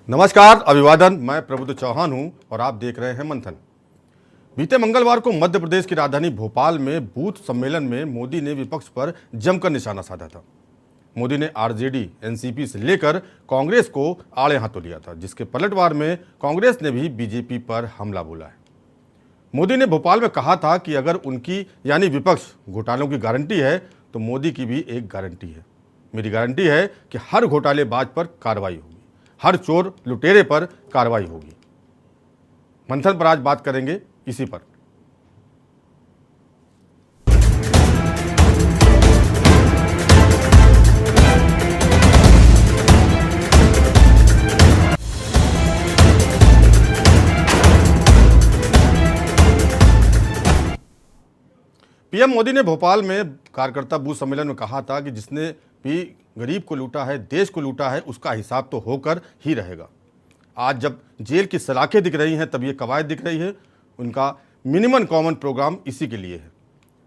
नमस्कार, अभिवादन। मैं प्रबुद्ध चौहान हूं और आप देख रहे हैं मंथन। बीते मंगलवार को मध्य प्रदेश की राजधानी भोपाल में बूथ सम्मेलन में मोदी ने विपक्ष पर जमकर निशाना साधा था। मोदी ने आरजेडी, एनसीपी से लेकर कांग्रेस को आड़े हाथों लिया था, जिसके पलटवार में कांग्रेस ने भी बीजेपी पर हमला बोला है। मोदी ने भोपाल में कहा था कि अगर उनकी यानी विपक्ष घोटालों की गारंटी है तो मोदी की भी एक गारंटी है। मेरी गारंटी है कि हर घोटालेबाज पर कार्रवाई होगी, हर चोर लुटेरे पर कार्रवाई होगी। मंथन पर आज बात करेंगे इसी पर। पीएम मोदी ने भोपाल में कार्यकर्ता बूथ सम्मेलन में कहा था कि जिसने भी गरीब को लूटा है, देश को लूटा है, उसका हिसाब तो होकर ही रहेगा। आज जब जेल की सलाखें दिख रही हैं तब ये कवायद दिख रही है। उनका मिनिमम कॉमन प्रोग्राम इसी के लिए है।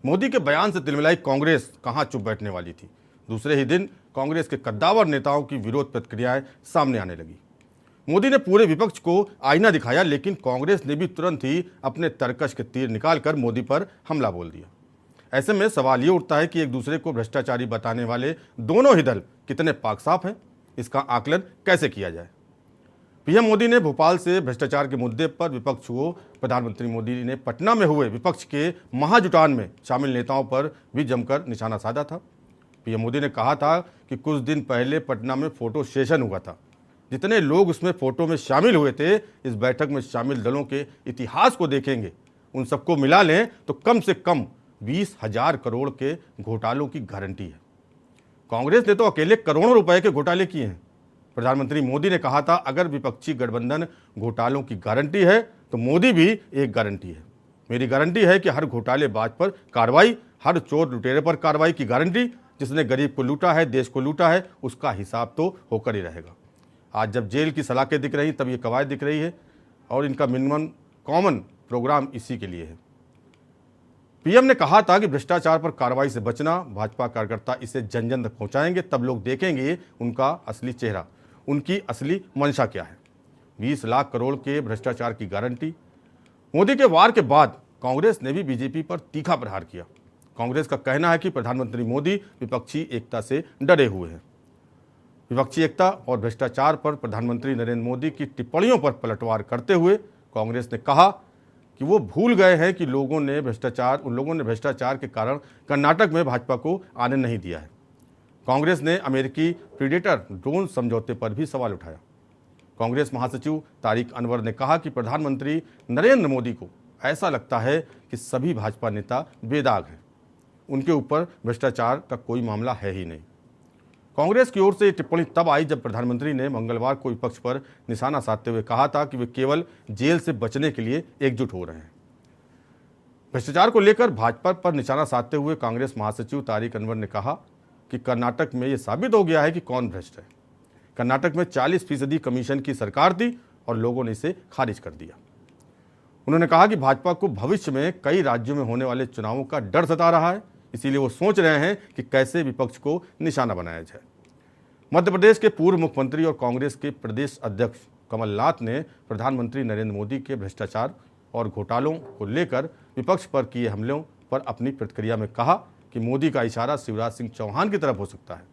मोदी के बयान से तिलमिलाई कांग्रेस कहाँ चुप बैठने वाली थी। दूसरे ही दिन कांग्रेस के कद्दावर नेताओं की विरोध प्रतिक्रियाएं सामने आने लगी। मोदी ने पूरे विपक्ष को आईना दिखाया, लेकिन कांग्रेस ने भी तुरंत ही अपने तरकश के तीर निकालकर मोदी पर हमला बोल दिया। ऐसे में सवाल ये उठता है कि एक दूसरे को भ्रष्टाचारी बताने वाले दोनों ही दल कितने पाक साफ हैं, इसका आकलन कैसे किया जाए। पीएम मोदी ने भोपाल से भ्रष्टाचार के मुद्दे पर विपक्ष को प्रधानमंत्री मोदी ने पटना में हुए विपक्ष के महाजुटान में शामिल नेताओं पर भी जमकर निशाना साधा था। पीएम मोदी ने कहा था कि कुछ दिन पहले पटना में फोटो सेशन हुआ था। जितने लोग उसमें फोटो में शामिल हुए थे, इस बैठक में शामिल दलों के इतिहास को देखेंगे, उन सबको मिला लें तो कम से कम 20,000 करोड़ के घोटालों की गारंटी है। कांग्रेस ने तो अकेले करोड़ों रुपए के घोटाले किए हैं। प्रधानमंत्री मोदी ने कहा था अगर विपक्षी गठबंधन घोटालों की गारंटी है तो मोदी भी एक गारंटी है। मेरी गारंटी है कि हर घोटालेबाज पर कार्रवाई, हर चोर लुटेरे पर कार्रवाई की गारंटी। जिसने गरीब को लूटा है, देश को लूटा है, उसका हिसाब तो होकर ही रहेगा। आज जब जेल की सलाखें दिख रही तब ये कवायद दिख रही है और इनका मिनिमम कॉमन प्रोग्राम इसी के लिए है। पीएम ने कहा था कि भ्रष्टाचार पर कार्रवाई से बचना, भाजपा कार्यकर्ता इसे जन जन तक पहुंचाएंगे, तब लोग देखेंगे उनका असली चेहरा, उनकी असली मंशा क्या है। 20 लाख करोड़ के भ्रष्टाचार की गारंटी। मोदी के वार के बाद कांग्रेस ने भी बीजेपी पर तीखा प्रहार किया। कांग्रेस का कहना है कि प्रधानमंत्री मोदी विपक्षी एकता से डरे हुए हैं। विपक्षी एकता और भ्रष्टाचार पर प्रधानमंत्री नरेंद्र मोदी की टिप्पणियों पर पलटवार करते हुए कांग्रेस ने कहा कि वो भूल गए हैं कि उन लोगों ने भ्रष्टाचार के कारण कर्नाटक में भाजपा को आने नहीं दिया है। कांग्रेस ने अमेरिकी प्रीडेटर ड्रोन समझौते पर भी सवाल उठाया। कांग्रेस महासचिव तारिक अनवर ने कहा कि प्रधानमंत्री नरेंद्र मोदी को ऐसा लगता है कि सभी भाजपा नेता बेदाग हैं, उनके ऊपर भ्रष्टाचार का कोई मामला है ही नहीं। कांग्रेस की ओर से ये टिप्पणी तब आई जब प्रधानमंत्री ने मंगलवार को विपक्ष पर निशाना साधते हुए कहा था कि वे केवल जेल से बचने के लिए एकजुट हो रहे हैं। भ्रष्टाचार को लेकर भाजपा पर निशाना साधते हुए कांग्रेस महासचिव तारिक अनवर ने कहा कि कर्नाटक में यह साबित हो गया है कि कौन भ्रष्ट है। कर्नाटक में 40% कमीशन की सरकार थी और लोगों ने इसे खारिज कर दिया। उन्होंने कहा कि भाजपा को भविष्य में कई राज्यों में होने वाले चुनावों का डर सता रहा है, इसीलिए वो सोच रहे हैं कि कैसे विपक्ष को निशाना बनाया जाए। मध्य प्रदेश के पूर्व मुख्यमंत्री और कांग्रेस के प्रदेश अध्यक्ष कमलनाथ ने प्रधानमंत्री नरेंद्र मोदी के भ्रष्टाचार और घोटालों को लेकर विपक्ष पर किए हमलों पर अपनी प्रतिक्रिया में कहा कि मोदी का इशारा शिवराज सिंह चौहान की तरफ हो सकता है।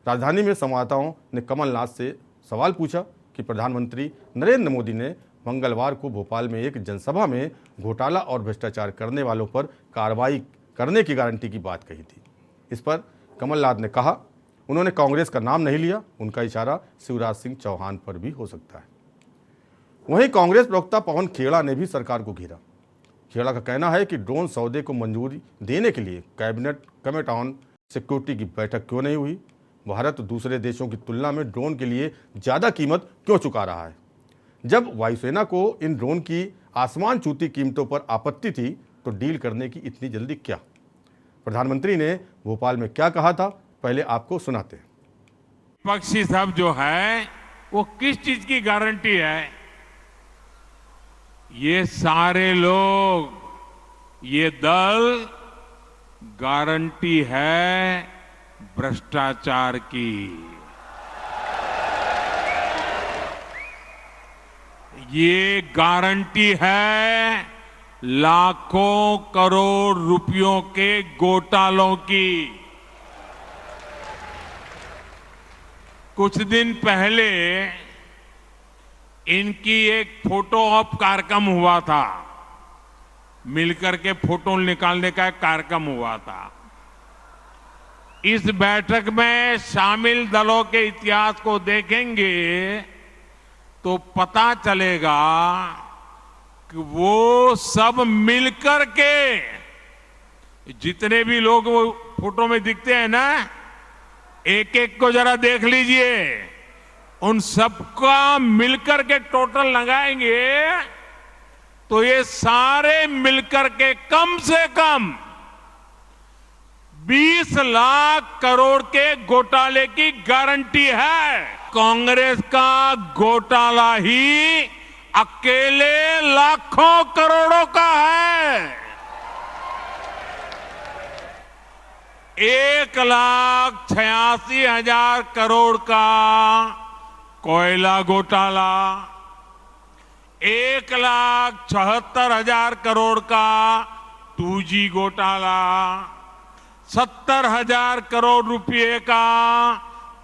राजधानी में संवाददाताओं ने कमलनाथ से सवाल पूछा कि प्रधानमंत्री नरेंद्र मोदी ने मंगलवार को भोपाल में एक जनसभा में घोटाला और भ्रष्टाचार करने वालों पर कार्रवाई करने की गारंटी की बात कही थी। इस पर कमलनाथ ने कहा उन्होंने कांग्रेस का नाम नहीं लिया, उनका इशारा शिवराज सिंह चौहान पर भी हो सकता है। वहीं कांग्रेस प्रवक्ता पवन खेड़ा ने भी सरकार को घेरा। खेड़ा का कहना है कि ड्रोन सौदे को मंजूरी देने के लिए कैबिनेट कमेटी ऑन सिक्योरिटी की बैठक क्यों नहीं हुई। भारत दूसरे देशों की तुलना में ड्रोन के लिए ज़्यादा कीमत क्यों चुका रहा है। जब वायुसेना को इन ड्रोन की आसमान छूती कीमतों पर आपत्ति थी तो डील करने की इतनी जल्दी क्या। प्रधानमंत्री ने भोपाल में क्या कहा था, पहले आपको सुनाते हैं। विपक्षी सब जो है वो किस चीज की गारंटी है। ये सारे लोग, ये दल गारंटी है भ्रष्टाचार की। ये गारंटी है लाखों करोड़ रुपयों के घोटालों की। कुछ दिन पहले इनकी एक फोटो ऑप कार्यक्रम हुआ था, मिलकर के फोटो निकालने का एक कार्यक्रम हुआ था। इस बैठक में शामिल दलों के इतिहास को देखेंगे तो पता चलेगा कि वो सब मिलकर के, जितने भी लोग वो फोटो में दिखते हैं ना, एक एक को जरा देख लीजिए, उन सबका मिलकर के टोटल लगाएंगे तो ये सारे मिलकर के कम से कम 20 लाख करोड़ के घोटाले की गारंटी है। कांग्रेस का घोटाला ही अकेले लाखों करोड़ों का है। 1,86,000 करोड़ का कोयला घोटाला, 1,76,000 करोड़ का 2G घोटाला, 70,000 करोड़ रुपए का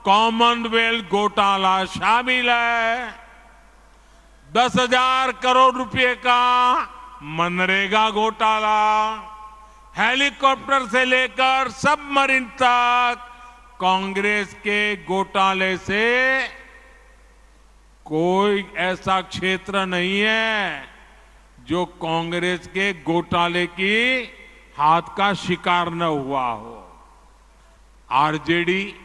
कॉमनवेल्थ घोटाला शामिल है, 10,000 करोड़ रुपए का मनरेगा घोटाला, हेलीकॉप्टर से लेकर सबमरीन तक कांग्रेस के घोटाले से कोई ऐसा क्षेत्र नहीं है जो कांग्रेस के घोटाले की हाथ का शिकार न हुआ हो। आरजेडी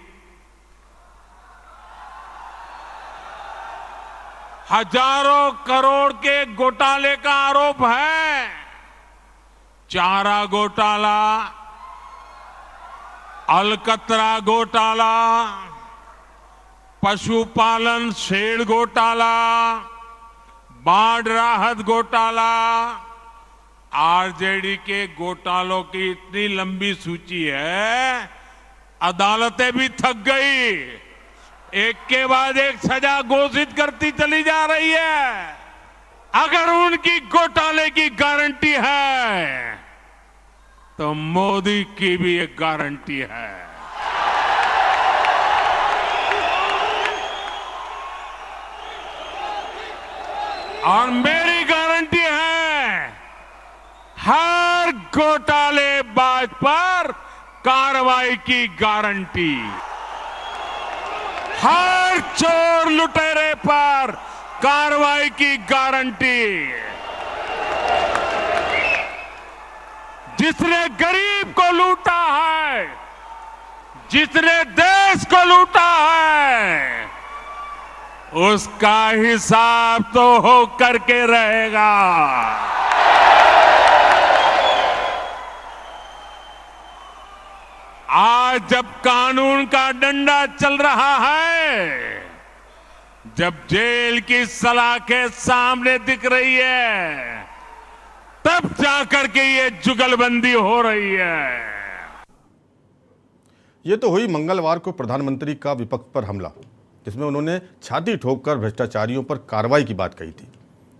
हजारों करोड़ के घोटाले का आरोप है। चारा घोटाला, अलकतरा घोटाला, पशुपालन शेड घोटाला, बाढ़ राहत घोटाला, आरजेडी के घोटालों की इतनी लंबी सूची है, अदालतें भी थक गई, एक के बाद एक सजा घोषित करती चली जा रही है। अगर उनकी घोटाले की गारंटी है तो मोदी की भी एक गारंटी है। और मेरी गारंटी है, हर घोटालेबाज पर कार्रवाई की गारंटी, हर चोर लुटेरे पर कार्रवाई की गारंटी। जिसने गरीब को लूटा है, जिसने देश को लूटा है, उसका हिसाब तो हो करके रहेगा। आज जब कानून का डंडा चल रहा है, जब जेल की सलाखें सामने दिख रही है, तब जाकर के ये जुगलबंदी हो रही है। ये तो हुई मंगलवार को प्रधानमंत्री का विपक्ष पर हमला, जिसमें उन्होंने छाती ठोककर भ्रष्टाचारियों पर कार्रवाई की बात कही थी।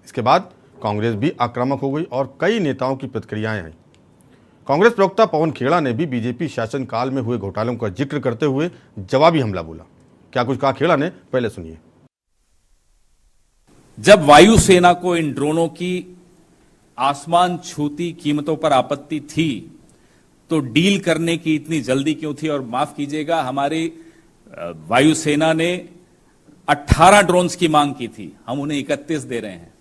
इसके बाद कांग्रेस भी आक्रामक हो गई और कई नेताओं की प्रतिक्रियाएं आई। कांग्रेस प्रवक्ता पवन खेड़ा ने भी बीजेपी शासनकाल में हुए घोटालों का जिक्र करते हुए जवाबी हमला बोला। क्या कुछ कहा खेड़ा ने, पहले सुनिए। जब वायुसेना को इन ड्रोनों की आसमान छूती कीमतों पर आपत्ति थी तो डील करने की इतनी जल्दी क्यों थी? और माफ कीजिएगा, हमारी वायुसेना ने 18 ड्रोन्स की मांग की थी, हम उन्हें 31 दे रहे हैं।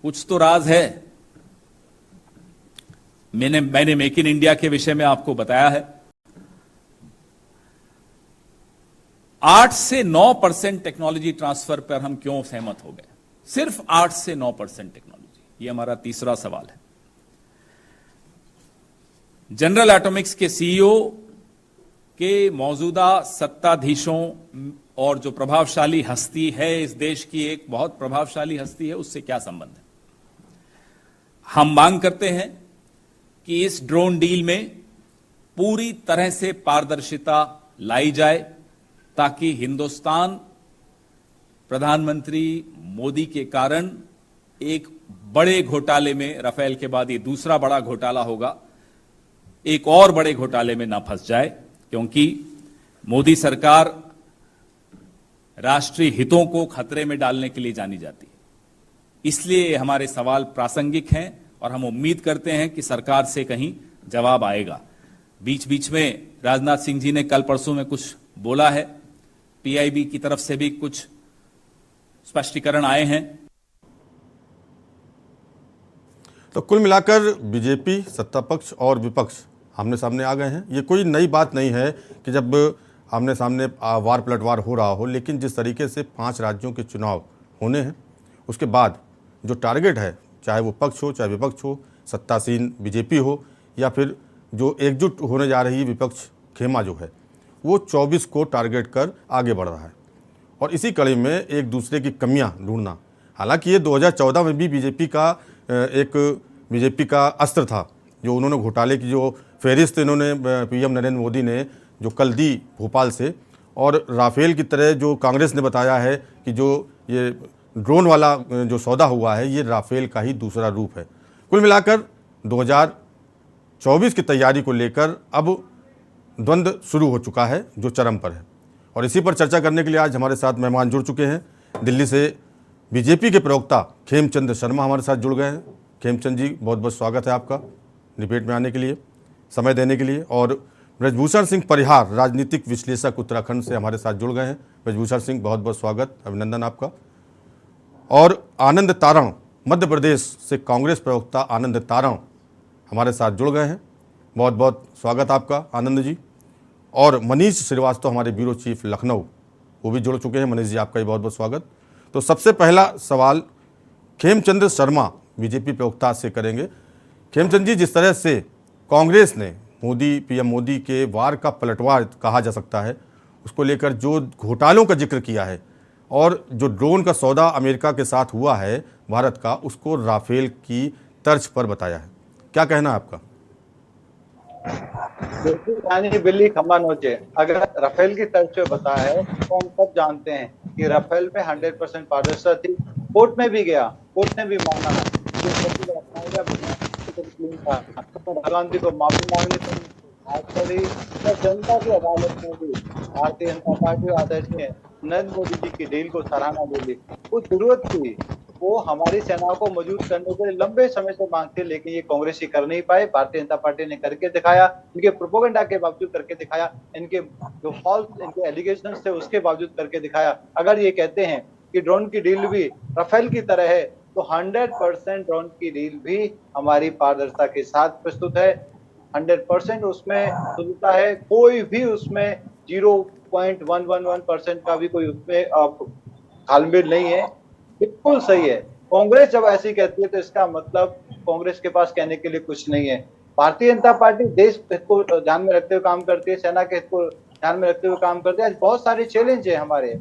कुछ तो राज है। मैंने मेक इन इंडिया के विषय में आपको बताया है। 8 से 9% टेक्नोलॉजी ट्रांसफर पर हम क्यों सहमत हो गए? सिर्फ 8 से 9% टेक्नोलॉजी। ये हमारा तीसरा सवाल है। जनरल एटॉमिक्स के सीईओ के मौजूदा सत्ताधीशों और जो प्रभावशाली हस्ती है, इस देश की एक बहुत प्रभावशाली हस्ती है, उससे क्या संबंध है? हम मांग करते हैं कि इस ड्रोन डील में पूरी तरह से पारदर्शिता लाई जाए ताकि हिंदुस्तान प्रधानमंत्री मोदी के कारण एक बड़े घोटाले में, राफेल के बाद ये दूसरा बड़ा घोटाला होगा, एक और बड़े घोटाले में ना फंस जाए, क्योंकि मोदी सरकार राष्ट्रीय हितों को खतरे में डालने के लिए जानी जाती है। इसलिए हमारे सवाल प्रासंगिक हैं और हम उम्मीद करते हैं कि सरकार से कहीं जवाब आएगा। बीच बीच में राजनाथ सिंह जी ने कल परसों में कुछ बोला है, पीआईबी की तरफ से भी कुछ स्पष्टीकरण आए हैं। तो कुल मिलाकर बीजेपी, सत्ता पक्ष और विपक्ष आमने सामने आ गए हैं। ये कोई नई बात नहीं है कि जब आमने सामने वार पलटवार हो रहा हो, लेकिन जिस तरीके से 5 राज्यों के चुनाव होने हैं उसके बाद जो टारगेट है, चाहे वो पक्ष हो चाहे विपक्ष हो, सत्तासीन बीजेपी हो या फिर जो एकजुट होने जा रही विपक्ष खेमा जो है, वो 24 को टारगेट कर आगे बढ़ रहा है। और इसी कड़ी में एक दूसरे की कमियां ढूंढना, हालांकि ये 2014 में भी बीजेपी का अस्त्र था, जो उन्होंने घोटाले की जो फहरिस्त इन्होंने पीएम नरेंद्र मोदी ने जो कल दी भोपाल से, और राफेल की तरह जो कांग्रेस ने बताया है कि जो ये ड्रोन वाला जो सौदा हुआ है ये राफेल का ही दूसरा रूप है। कुल मिलाकर 2024 की तैयारी को लेकर अब द्वंद्व शुरू हो चुका है जो चरम पर है, और इसी पर चर्चा करने के लिए आज हमारे साथ मेहमान जुड़ चुके हैं। दिल्ली से बीजेपी के प्रवक्ता खेमचंद शर्मा हमारे साथ जुड़ गए हैं। खेमचंद जी, बहुत बहुत स्वागत है आपका डिबेट में आने के लिए, समय देने के लिए। और ब्रजभूषण सिंह परिहार, राजनीतिक विश्लेषक, उत्तराखंड से हमारे साथ जुड़ गए हैं। ब्रजभूषण सिंह, बहुत बहुत स्वागत, अभिनंदन आपका। और आनंद तारण, मध्य प्रदेश से कांग्रेस प्रवक्ता आनंद तारण हमारे साथ जुड़ गए हैं। बहुत बहुत स्वागत आपका आनंद जी। और मनीष श्रीवास्तव, हमारे ब्यूरो चीफ लखनऊ, वो भी जुड़ चुके हैं। मनीष जी, आपका भी बहुत बहुत स्वागत। तो सबसे पहला सवाल खेमचंद शर्मा बीजेपी प्रवक्ता से करेंगे। खेमचंद जी, जिस तरह से कांग्रेस ने पीएम मोदी के वार का पलटवार कहा जा सकता है, उसको लेकर जो घोटालों का जिक्र किया है और जो ड्रोन का सौदा अमेरिका के साथ हुआ है भारत का, उसको राफेल की तर्ज पर बताया है, क्या कहना है आपका? देखिए, बिल्ली खम्बा नोचे, अगर राफेल की तर्ज पे बताया है तो हम सब जानते हैं कि राफेल पे 100% पारदर्शिता थी। कोर्ट में भी गया, कोर्ट ने भी माना राहुल गांधी को माफी मांगनी पड़ी। जनता की अदालत में भी भारतीय जनता पार्टी अध्यक्ष ने नरेंद्र मोदी जी की डील को सराहना दे। वो जरूरत थी, वो हमारी सेना को मौजूद करने के लिए लंबे समय से मांगते, लेकिन ये कांग्रेस ही कर नहीं पाए। भारतीय जनता पार्टी ने करके दिखाया, इनके प्रोपेगेंडा के बावजूद करके दिखाया, इनके जो फॉल्स इनके एलिगेशंस थे उसके बावजूद करके दिखाया। अगर ये कहते हैं कि ड्रोन की डील भी राफेल की तरह है, तो 100% ड्रोन की डील भी हमारी पारदर्शिता के साथ प्रस्तुत है। 100% उसमें शुद्धता है, कोई भी उसमें 0.111% का भी कोई उसमें तालमेल नहीं है, बिल्कुल सही है। कांग्रेस जब ऐसी कहती है तो इसका मतलब कांग्रेस के पास कहने के लिए कुछ नहीं है। भारतीय जनता पार्टी देश हित को ध्यान में रखते हुए काम करती है, सेना के हित को ध्यान में रखते हुए काम करते हैं। आज बहुत सारे चैलेंज है हमारे,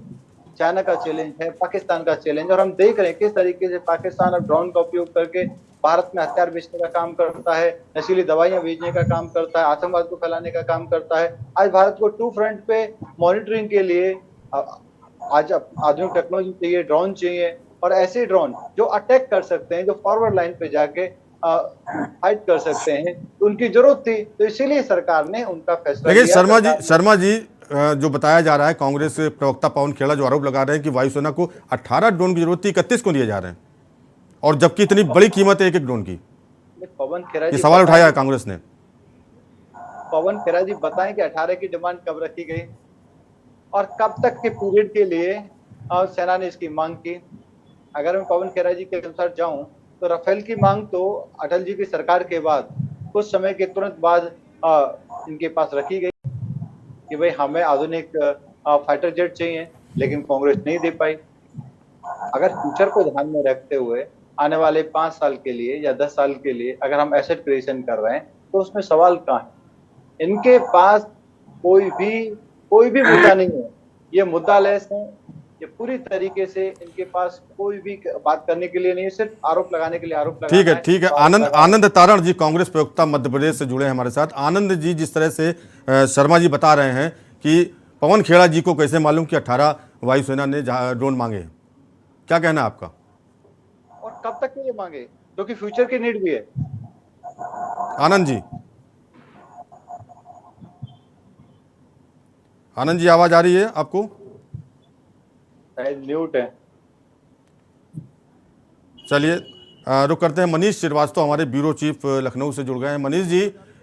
चाइना का चैलेंज है, पाकिस्तान का चैलेंज, और हम देख रहे हैं किस तरीके से पाकिस्तान अब ड्रोन का उपयोग करके भारत में हथियार बेचने का काम करता है, नशीली दवाइयां भेजने का काम करता है, आतंकवाद को फैलाने का काम करता है। आज भारत को 2 फ्रंट पे मॉनिटरिंग के लिए आज आधुनिक टेक्नोलॉजी चाहिए, ड्रोन चाहिए, और ऐसे ड्रोन जो अटैक कर सकते हैं, जो फॉरवर्ड लाइन पे जाके फाइट कर सकते हैं, तो उनकी जरूरत थी, तो इसीलिए सरकार ने उनका फैसला लेकिन लिया। शर्मा जी, जो बताया जा रहा है, कांग्रेस प्रवक्ता पवन खेड़ा जो आरोप लगा रहे हैं कि वायुसेना को 18 ड्रोन की जरूरत थी, 31 को दिए जा रहे हैं, और जबकि इतनी बड़ी कीमत है एक ड्रोन की। पवन खेड़ा ये सवाल उठाया है कांग्रेस ने। पवन खेड़ा जी बताएं कि 18 की डिमांड कब रखी गई और कब तक के पीरियड के लिए सेना ने इसकी मांग की। अगर मैं पवन खेड़ा जी के अनुसार जाऊं तो राफेल की मांग तो अटल जी की सरकार के बाद कुछ समय के तुरंत बाद इनके पास रखी गई कि भाई हमें आधुनिक फाइटर जेट चाहिए, लेकिन कांग्रेस नहीं दे पाई। अगर फ्यूचर को ध्यान में रखते हुए आने वाले 5 साल के लिए या 10 साल के लिए अगर हम एसेट क्रिएशन कर रहे हैं तो उसमें सवाल कहाँ है? इनके पास कोई भी मुद्दा नहीं है, ये मुद्दा लेस है, ये पूरी तरीके से इनके पास कोई भी बात करने के लिए नहीं है, सिर्फ आरोप लगाने के लिए आरोप लगाना है। ठीक है। आनंद तारण जी, कांग्रेस प्रवक्ता मध्य प्रदेश से जुड़े हैं हमारे साथ। आनंद जी, जिस तरह से शर्मा जी बता रहे हैं कि पवन खेड़ा जी को कैसे मालूम कि 18 वायुसेना ने ड्रोन मांगे हैं, क्या कहना है आपका? और कब तक के लिए मांगे, क्योंकि फ्यूचर की नीड भी है। आनंद जी, आनंद जी आवाज आ रही है आपको? शायद म्यूट है। चलिए रुक करते हैं। मनीष श्रीवास्तव हमारे ब्यूरो चीफ लखनऊ से जुड़ गए हैं। मनीष जी,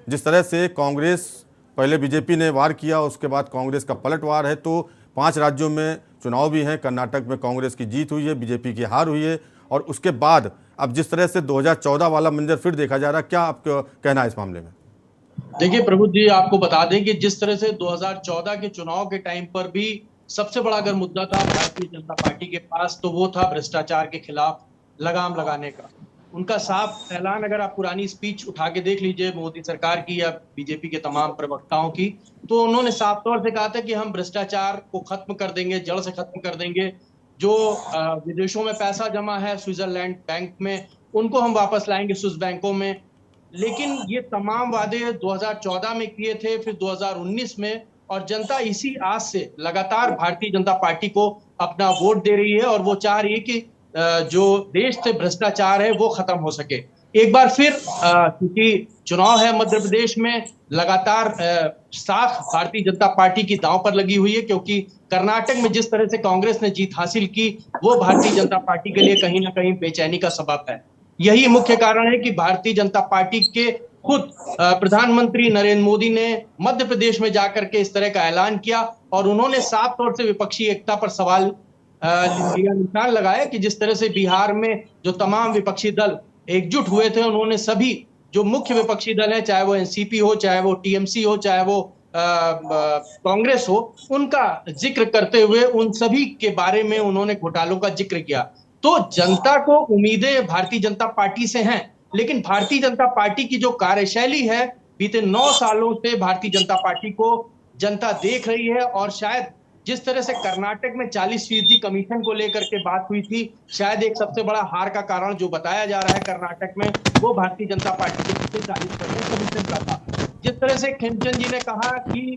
जिस तरह से कांग्रेस पहले बीजेपी ने वार किया, उसके बाद कांग्रेस का पलटवार है, तो 5 राज्यों में चुनाव भी हैं। कर्नाटक में कांग्रेस की जीत हुई है, बीजेपी की हार हुई है, और उसके बाद अब जिस तरह से 2014 वाला मंजर फिर देखा जा रहा है, क्या आपका कहना है इस मामले में? देखिए प्रभु जी, आपको बता दें कि जिस तरह से 2014 के चुनाव के टाइम पर भी सबसे बड़ा अगर मुद्दा था भारतीय जनता पार्टी के पास, तो वो था भ्रष्टाचार के खिलाफ लगाम लगाने का। उनका साफ ऐलान, अगर आप पुरानी स्पीच उठा के देख लीजिए मोदी सरकार की या बीजेपी के तमाम प्रवक्ताओं की, तो उन्होंने साफ तौर से कहा था कि हम भ्रष्टाचार को खत्म कर देंगे, जड़ से खत्म कर देंगे। जो विदेशों में पैसा जमा है स्विट्जरलैंड बैंक में, उनको हम वापस लाएंगे स्विस बैंकों में। लेकिन ये तमाम वादे 2014 में किए थे, फिर 2019 में, और जनता इसी आस से लगातार भारतीय जनता पार्टी को अपना वोट दे रही है, और वो चाह रही है कि जो देश से भ्रष्टाचार है वो खत्म हो सके। एक बार फिर क्योंकि चुनाव है मध्य प्रदेश में, लगातार साख भारतीय जनता पार्टी की दांव पर लगी हुई है, क्योंकि कर्नाटक में जिस तरह से कांग्रेस ने जीत हासिल की, वो भारतीय जनता पार्टी के लिए कहीं ना कहीं बेचैनी का सबब है। यही मुख्य कारण है कि भारतीय जनता पार्टी के खुद प्रधानमंत्री नरेंद्र मोदी ने मध्य प्रदेश में जाकर के इस तरह का ऐलान किया, और उन्होंने साफ तौर से विपक्षी एकता पर सवाल निशान लगाया कि जिस तरह से बिहार में जो तमाम विपक्षी दल एकजुट हुए थे, उन्होंने सभी जो मुख्य विपक्षी दल है, चाहे वो एनसीपी हो, चाहे वो टीएमसी हो, चाहे वो कांग्रेस हो, उनका जिक्र करते हुए उन सभी के बारे में उन्होंने घोटालों का जिक्र किया। तो जनता को उम्मीदें भारतीय जनता पार्टी से हैं, लेकिन भारतीय जनता पार्टी की जो कार्यशैली है, बीते 9 सालों से भारतीय जनता पार्टी को जनता देख रही है। और शायद जिस तरह से कर्नाटक में 40% कमीशन को लेकर के बात हुई थी, शायद एक सबसे बड़ा हार का कारण जो बताया जा रहा है कर्नाटक में, वो भारतीय जनता पार्टी के 40% कमीशन का था। जिस तरह से खेमचंद जी ने कहा कि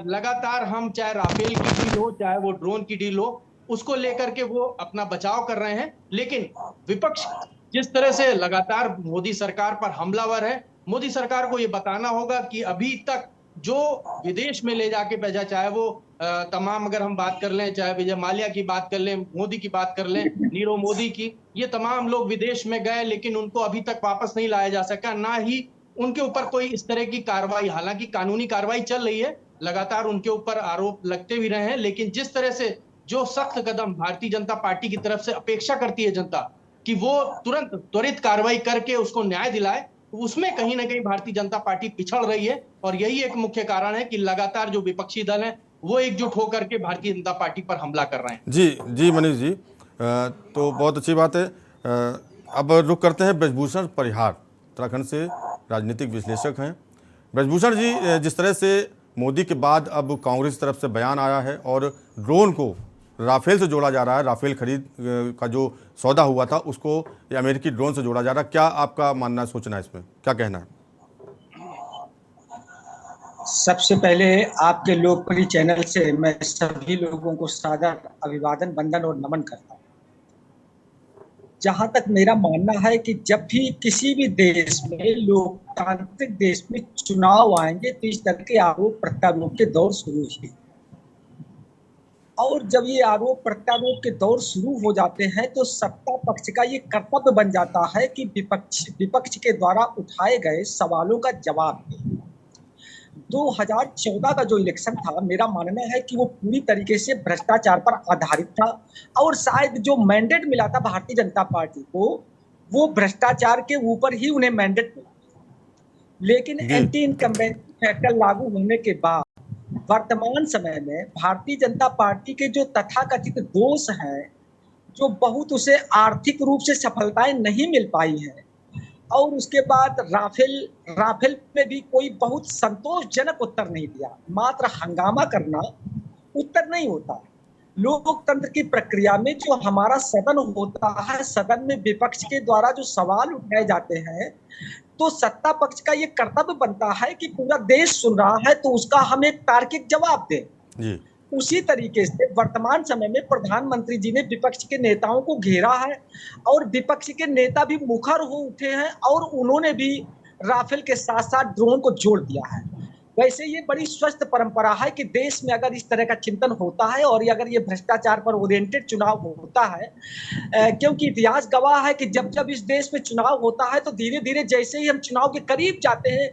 लगातार हम, चाहे राफेल की डील हो, चाहे वो ड्रोन की डील हो, उसको लेकर के वो अपना बचाव कर रहे हैं। लेकिन विपक्ष जिस तरह से लगातार मोदी सरकार पर हमलावर है, मोदी सरकार को ये बताना होगा कि अभी तक जो विदेश में ले जाके भेजा, चाहे वो तमाम, अगर हम बात कर लें, चाहे विजय माल्या की बात कर लें, मोदी की बात कर लें, नीरव मोदी की, ये तमाम लोग विदेश में गए, लेकिन उनको अभी तक वापस नहीं लाया जा सका, ना ही उनके ऊपर कोई इस तरह की कार्रवाई, हालांकि कानूनी कार्रवाई चल रही है, लगातार उनके ऊपर आरोप लगते भी रहे हैं, लेकिन जिस तरह से जो सख्त कदम भारतीय जनता पार्टी की तरफ से अपेक्षा करती है जनता कि वो तुरंत त्वरित कार्रवाई करके उसको न्याय दिलाए, उसमें कहीं ना कहीं भारतीय जनता पार्टी पिछड़ रही है। और यही एक मुख्य कारण है कि लगातार जो विपक्षी दल हैं वो एकजुट होकर के भारतीय जनता पार्टी पर हमला कर रहे हैं। जी मनीष जी, तो बहुत अच्छी बात है। अब रुक करते हैं ब्रजभूषण परिहार, उत्तराखंड से राजनीतिक विश्लेषक हैं। ब्रजभूषण जी, जिस तरह से मोदी के बाद अब कांग्रेस की तरफ से बयान आया है और ड्रोन को राफेल से जोड़ा जा रहा है, राफेल खरीद का जो सौदा हुआ था उसको अमेरिकी ड्रोन से जोड़ा जा रहा है, क्या आपका मानना, सोचना है इसमें, क्या कहना है? सबसे पहले आपके लोकप्रिय चैनल से मैं सभी लोगों को सादर अभिवादन, वंदन और नमन करता हूँ। जहां तक मेरा मानना है कि जब भी किसी भी देश में, लोकतांत्रिक देश में चुनाव आएंगे तो इस तरह के आरोप प्रत्यारोप के दौर शुरू ही, और जब ये आरोप प्रत्यारोप के दौर शुरू हो जाते हैं तो सत्ता पक्ष का ये कर्तव्य बन जाता है कि विपक्ष के द्वारा उठाए गए सवालों का जवाब दें। 2014 का जो इलेक्शन था, मेरा मानना है कि वो पूरी तरीके से भ्रष्टाचार पर आधारित था, और शायद जो मैंडेट मिला था भारतीय जनता पार्टी को, वो भ्रष्टाचार के ऊपर ही उन्हें मैंडेट मिला। लेकिन एंटी इनकम्बेंसी फैक्टर लागू होने के बाद वर्तमान समय में भारतीय जनता पार्टी के जो तथाकथित दोष हैं, जो बहुत उसे आर्थिक रूप से सफलताएं नहीं मिल पाई हैं, और उसके बाद राफेल में भी कोई बहुत संतोषजनक उत्तर नहीं दिया। मात्र हंगामा करना उत्तर नहीं होता। लोकतंत्र की प्रक्रिया में जो हमारा सदन होता है, सदन में विपक्ष के द्वारा जो सवाल उठाए जाते हैं, तो सत्ता पक्ष का ये कर्तव्य बनता है कि पूरा देश सुन रहा है तो उसका हम एक तार्किक जवाब दें। उसी तरीके से वर्तमान समय में प्रधानमंत्री जी ने विपक्ष के नेताओं को घेरा है और विपक्ष के नेता भी मुखर हो उठे हैं और उन्होंने भी राफेल के साथ साथ ड्रोन को जोड़ दिया है। वैसे ये बड़ी स्वस्थ परंपरा है कि देश में अगर इस तरह का चिंतन होता है और अगर ये भ्रष्टाचार पर ओरिएंटेड चुनाव होता है, क्योंकि इतिहास गवाह है कि जब जब इस देश में चुनाव होता है तो धीरे धीरे जैसे ही हम चुनाव के करीब जाते हैं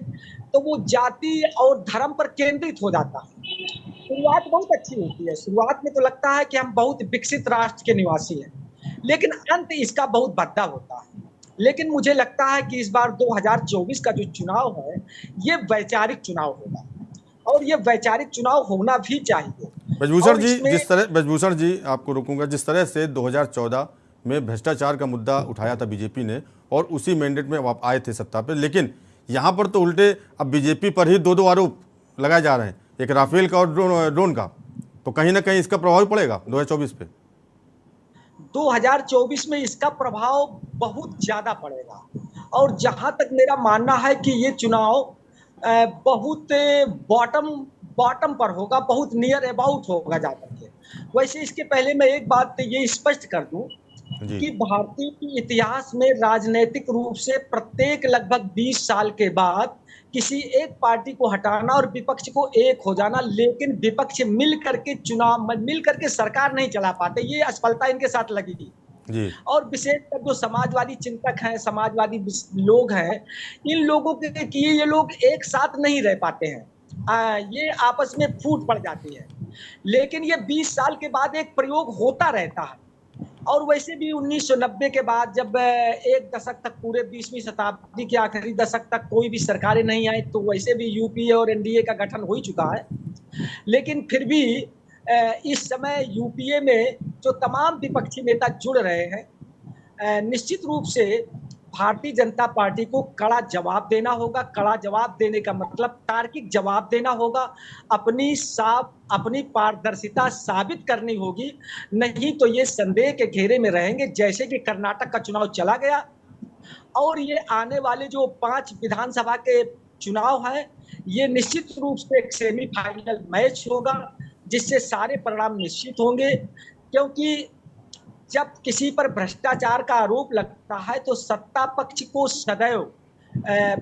तो वो जाति और धर्म पर केंद्रित हो जाता है। शुरुआत बहुत अच्छी होती है, शुरुआत में तो लगता है कि हम बहुत विकसित राष्ट्र के निवासी हैं, लेकिन अंत इसका बहुत भद्दा होता है। लेकिन मुझे लगता है कि इस बार 2024 का जो चुनाव है ये वैचारिक चुनाव होगा और ये वैचारिक चुनाव होना भी चाहिए। ब्रजभूषण जी आपको रोकूंगा। जिस तरह से 2014 में भ्रष्टाचार का मुद्दा उठाया था बीजेपी ने और उसी मैंडेट में आप आए थे सत्ता पे, लेकिन यहाँ पर तो उल्टे अब बीजेपी पर ही दो आरोप लगाए जा रहे हैं, एक राफेल का और ड्रोन का, तो कहीं ना कहीं इसका प्रभाव पड़ेगा 2024 पे। 2024 में इसका प्रभाव बहुत ज्यादा पड़ेगा और जहां तक मेरा मानना है कि ये चुनाव बहुत बॉटम पर होगा, बहुत नियर अबाउट होगा जाकर के। वैसे इसके पहले मैं एक बात ये स्पष्ट कर दूं कि भारतीय इतिहास में राजनीतिक रूप से प्रत्येक लगभग 20 साल के बाद किसी एक पार्टी को हटाना और विपक्ष को एक हो जाना, लेकिन विपक्ष मिल करके सरकार नहीं चला पाते, ये असफलता इनके साथ लगी थी। और विशेषकर जो समाजवादी चिंतक हैं, समाजवादी लोग हैं, इन लोगों के कि ये लोग एक साथ नहीं रह पाते हैं, ये आपस में फूट पड़ जाती है। लेकिन ये 20 साल के बाद एक प्रयोग होता रहता है और वैसे भी 1990 के बाद जब एक दशक तक पूरे 20वीं शताब्दी के आखिरी दशक तक कोई भी सरकारें नहीं आई तो वैसे भी यूपीए और एनडीए का गठन हो ही चुका है। लेकिन फिर भी इस समय यूपीए में जो तमाम विपक्षी नेता जुड़ रहे हैं, निश्चित रूप से भारतीय जनता पार्टी को कड़ा जवाब देना होगा। कड़ा जवाब देने का मतलब तार्किक जवाब देना होगा, अपनी पारदर्शिता साबित करनी होगी, नहीं तो ये संदेह के घेरे में रहेंगे जैसे कि कर्नाटक का चुनाव चला गया। और ये आने वाले जो 5 विधानसभा के चुनाव हैं, ये निश्चित रूप से एक सेमीफाइनल मैच होगा जिससे सारे परिणाम निश्चित होंगे, क्योंकि जब किसी पर भ्रष्टाचार का आरोप लगता है तो सत्ता पक्ष को सदैव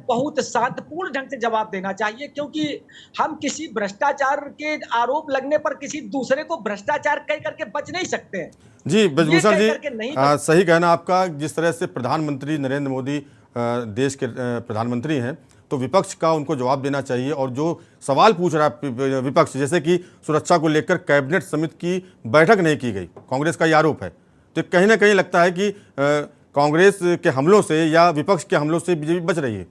बहुत शांतिपूर्ण ढंग से जवाब देना चाहिए, क्योंकि हम किसी भ्रष्टाचार के आरोप लगने पर किसी दूसरे को भ्रष्टाचार कह करके बच नहीं सकते हैं। जी ब्रजभूषण जी, सही कहना आपका। जिस तरह से प्रधानमंत्री नरेंद्र मोदी देश के प्रधानमंत्री हैं तो विपक्ष का उनको जवाब देना चाहिए, और जो सवाल पूछ रहा है विपक्ष, जैसे कि सुरक्षा को लेकर कैबिनेट समिति की बैठक नहीं की गई, कांग्रेस का ये आरोप है, तो कहीं ना कहीं लगता है कि कांग्रेस के हमलों से या विपक्ष के हमलों से बीजेपी बच रही है।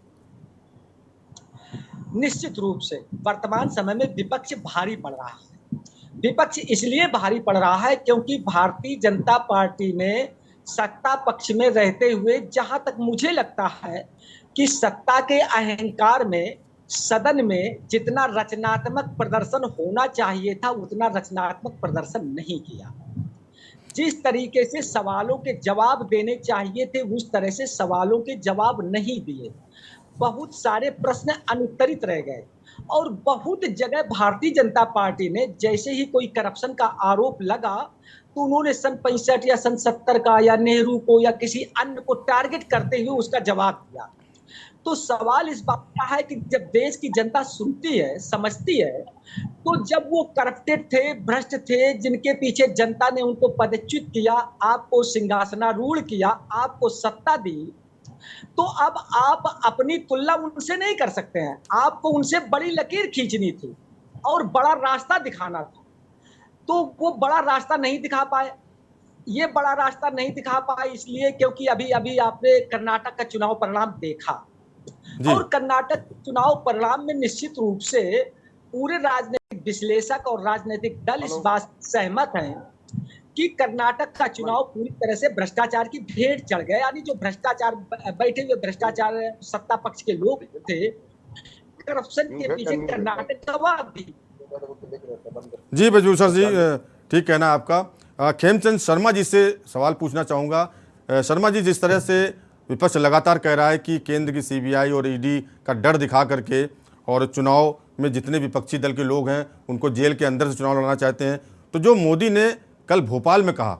निश्चित रूप से वर्तमान समय में विपक्ष भारी पड़ रहा है। विपक्ष इसलिए भारी पड़ रहा है क्योंकि भारतीय जनता पार्टी ने सत्ता पक्ष में रहते हुए, जहां तक मुझे लगता है कि सत्ता के अहंकार में सदन में जितना रचनात्मक प्रदर्शन होना चाहिए था उतना रचनात्मक प्रदर्शन नहीं किया। जिस तरीके से सवालों के जवाब देने चाहिए थे उस तरह से सवालों के जवाब नहीं दिए। बहुत सारे प्रश्न अनुत्तरित रह गए और बहुत जगह भारतीय जनता पार्टी ने जैसे ही कोई करप्शन का आरोप लगा तो उन्होंने सन 65 या सन 70 का या नेहरू को या किसी अन्य को टारगेट करते हुए उसका जवाब दिया। तो सवाल इस बात का है कि जब देश की जनता सुनती है, समझती है, तो जब वो करप्टेड थे, भ्रष्ट थे, जिनके पीछे जनता ने उनको पदच्युत किया, आपको सिंहासनारूढ़ किया, आपको सत्ता दी, तो अब आप अपनी तुलना उनसे नहीं कर सकते हैं। आपको उनसे बड़ी लकीर खींचनी थी और बड़ा रास्ता दिखाना था, तो वो बड़ा रास्ता नहीं दिखा पाए। ये बड़ा रास्ता नहीं दिखा पाए इसलिए क्योंकि अभी आपने कर्नाटक का चुनाव परिणाम देखा और कर्नाटक चुनाव परिणाम में निश्चित रूप से पूरे राजनीतिक विश्लेषक और राजनीतिक दल इस बात सहमत हैं कि कर्नाटक का चुनाव पूरी तरह से भ्रष्टाचार की भेंट चढ़ गया। यानी जो भ्रष्टाचार बैठे हुए भ्रष्टाचार सत्ता पक्ष के लोग थे, करप्शन के पीछे कर्नाटक गवाह थी। जी ब्रजभूषण जी, ठीक कहना आपका। खेमचंद शर्मा जी से सवाल पूछना चाहूँगा। शर्मा जी, जिस तरह से विपक्ष लगातार कह रहा है कि केंद्र की सीबीआई और ईडी का डर दिखा करके और चुनाव में जितने विपक्षी दल के लोग हैं उनको जेल के अंदर से चुनाव लड़ना चाहते हैं। तो जो मोदी ने कल भोपाल में कहा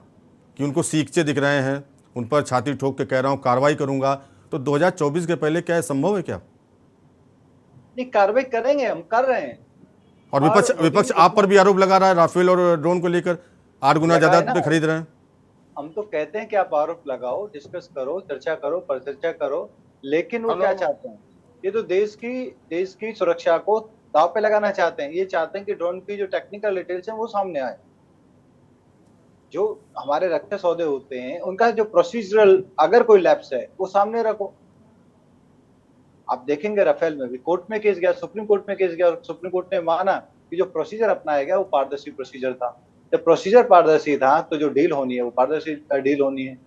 कि उनको सीखचे दिख रहे हैं, उन पर छाती ठोक के कह रहा हूँ कार्रवाई करूंगा, तो 2024 के पहले क्या संभव है क्या? नहीं, कार्रवाई करेंगे, हम कर रहे हैं। और विपक्ष आप पर भी आरोप लगा रहा है राफेल और ड्रोन को लेकर 8 गुना ज्यादा पे खरीद रहे हैं। हम तो कहते हैं कि आप आरोप लगाओ, डिस्कस करो, चर्चा करो, परिचर्चा करो, लेकिन वो क्या चाहते हैं? ये तो देश की सुरक्षा को दांव पे लगाना चाहते हैं। ये चाहते हैं कि ड्रोन की जो टेक्निकल डिटेल्स हैं वो सामने आए। जो हमारे रक्षा सौदे होते हैं उनका जो प्रोसीजरल अगर कोई लैप्स है वो सामने रखो। आप देखेंगे राफेल में भी कोर्ट में केस गया, सुप्रीम कोर्ट में केस गया और सुप्रीम कोर्ट ने माना कि जो प्रोसीजर अपनाया गया वो पारदर्शी प्रोसीजर था। जब प्रोसीजर पारदर्शी था तो जो डील होनी है वो पारदर्शी डील होनी है।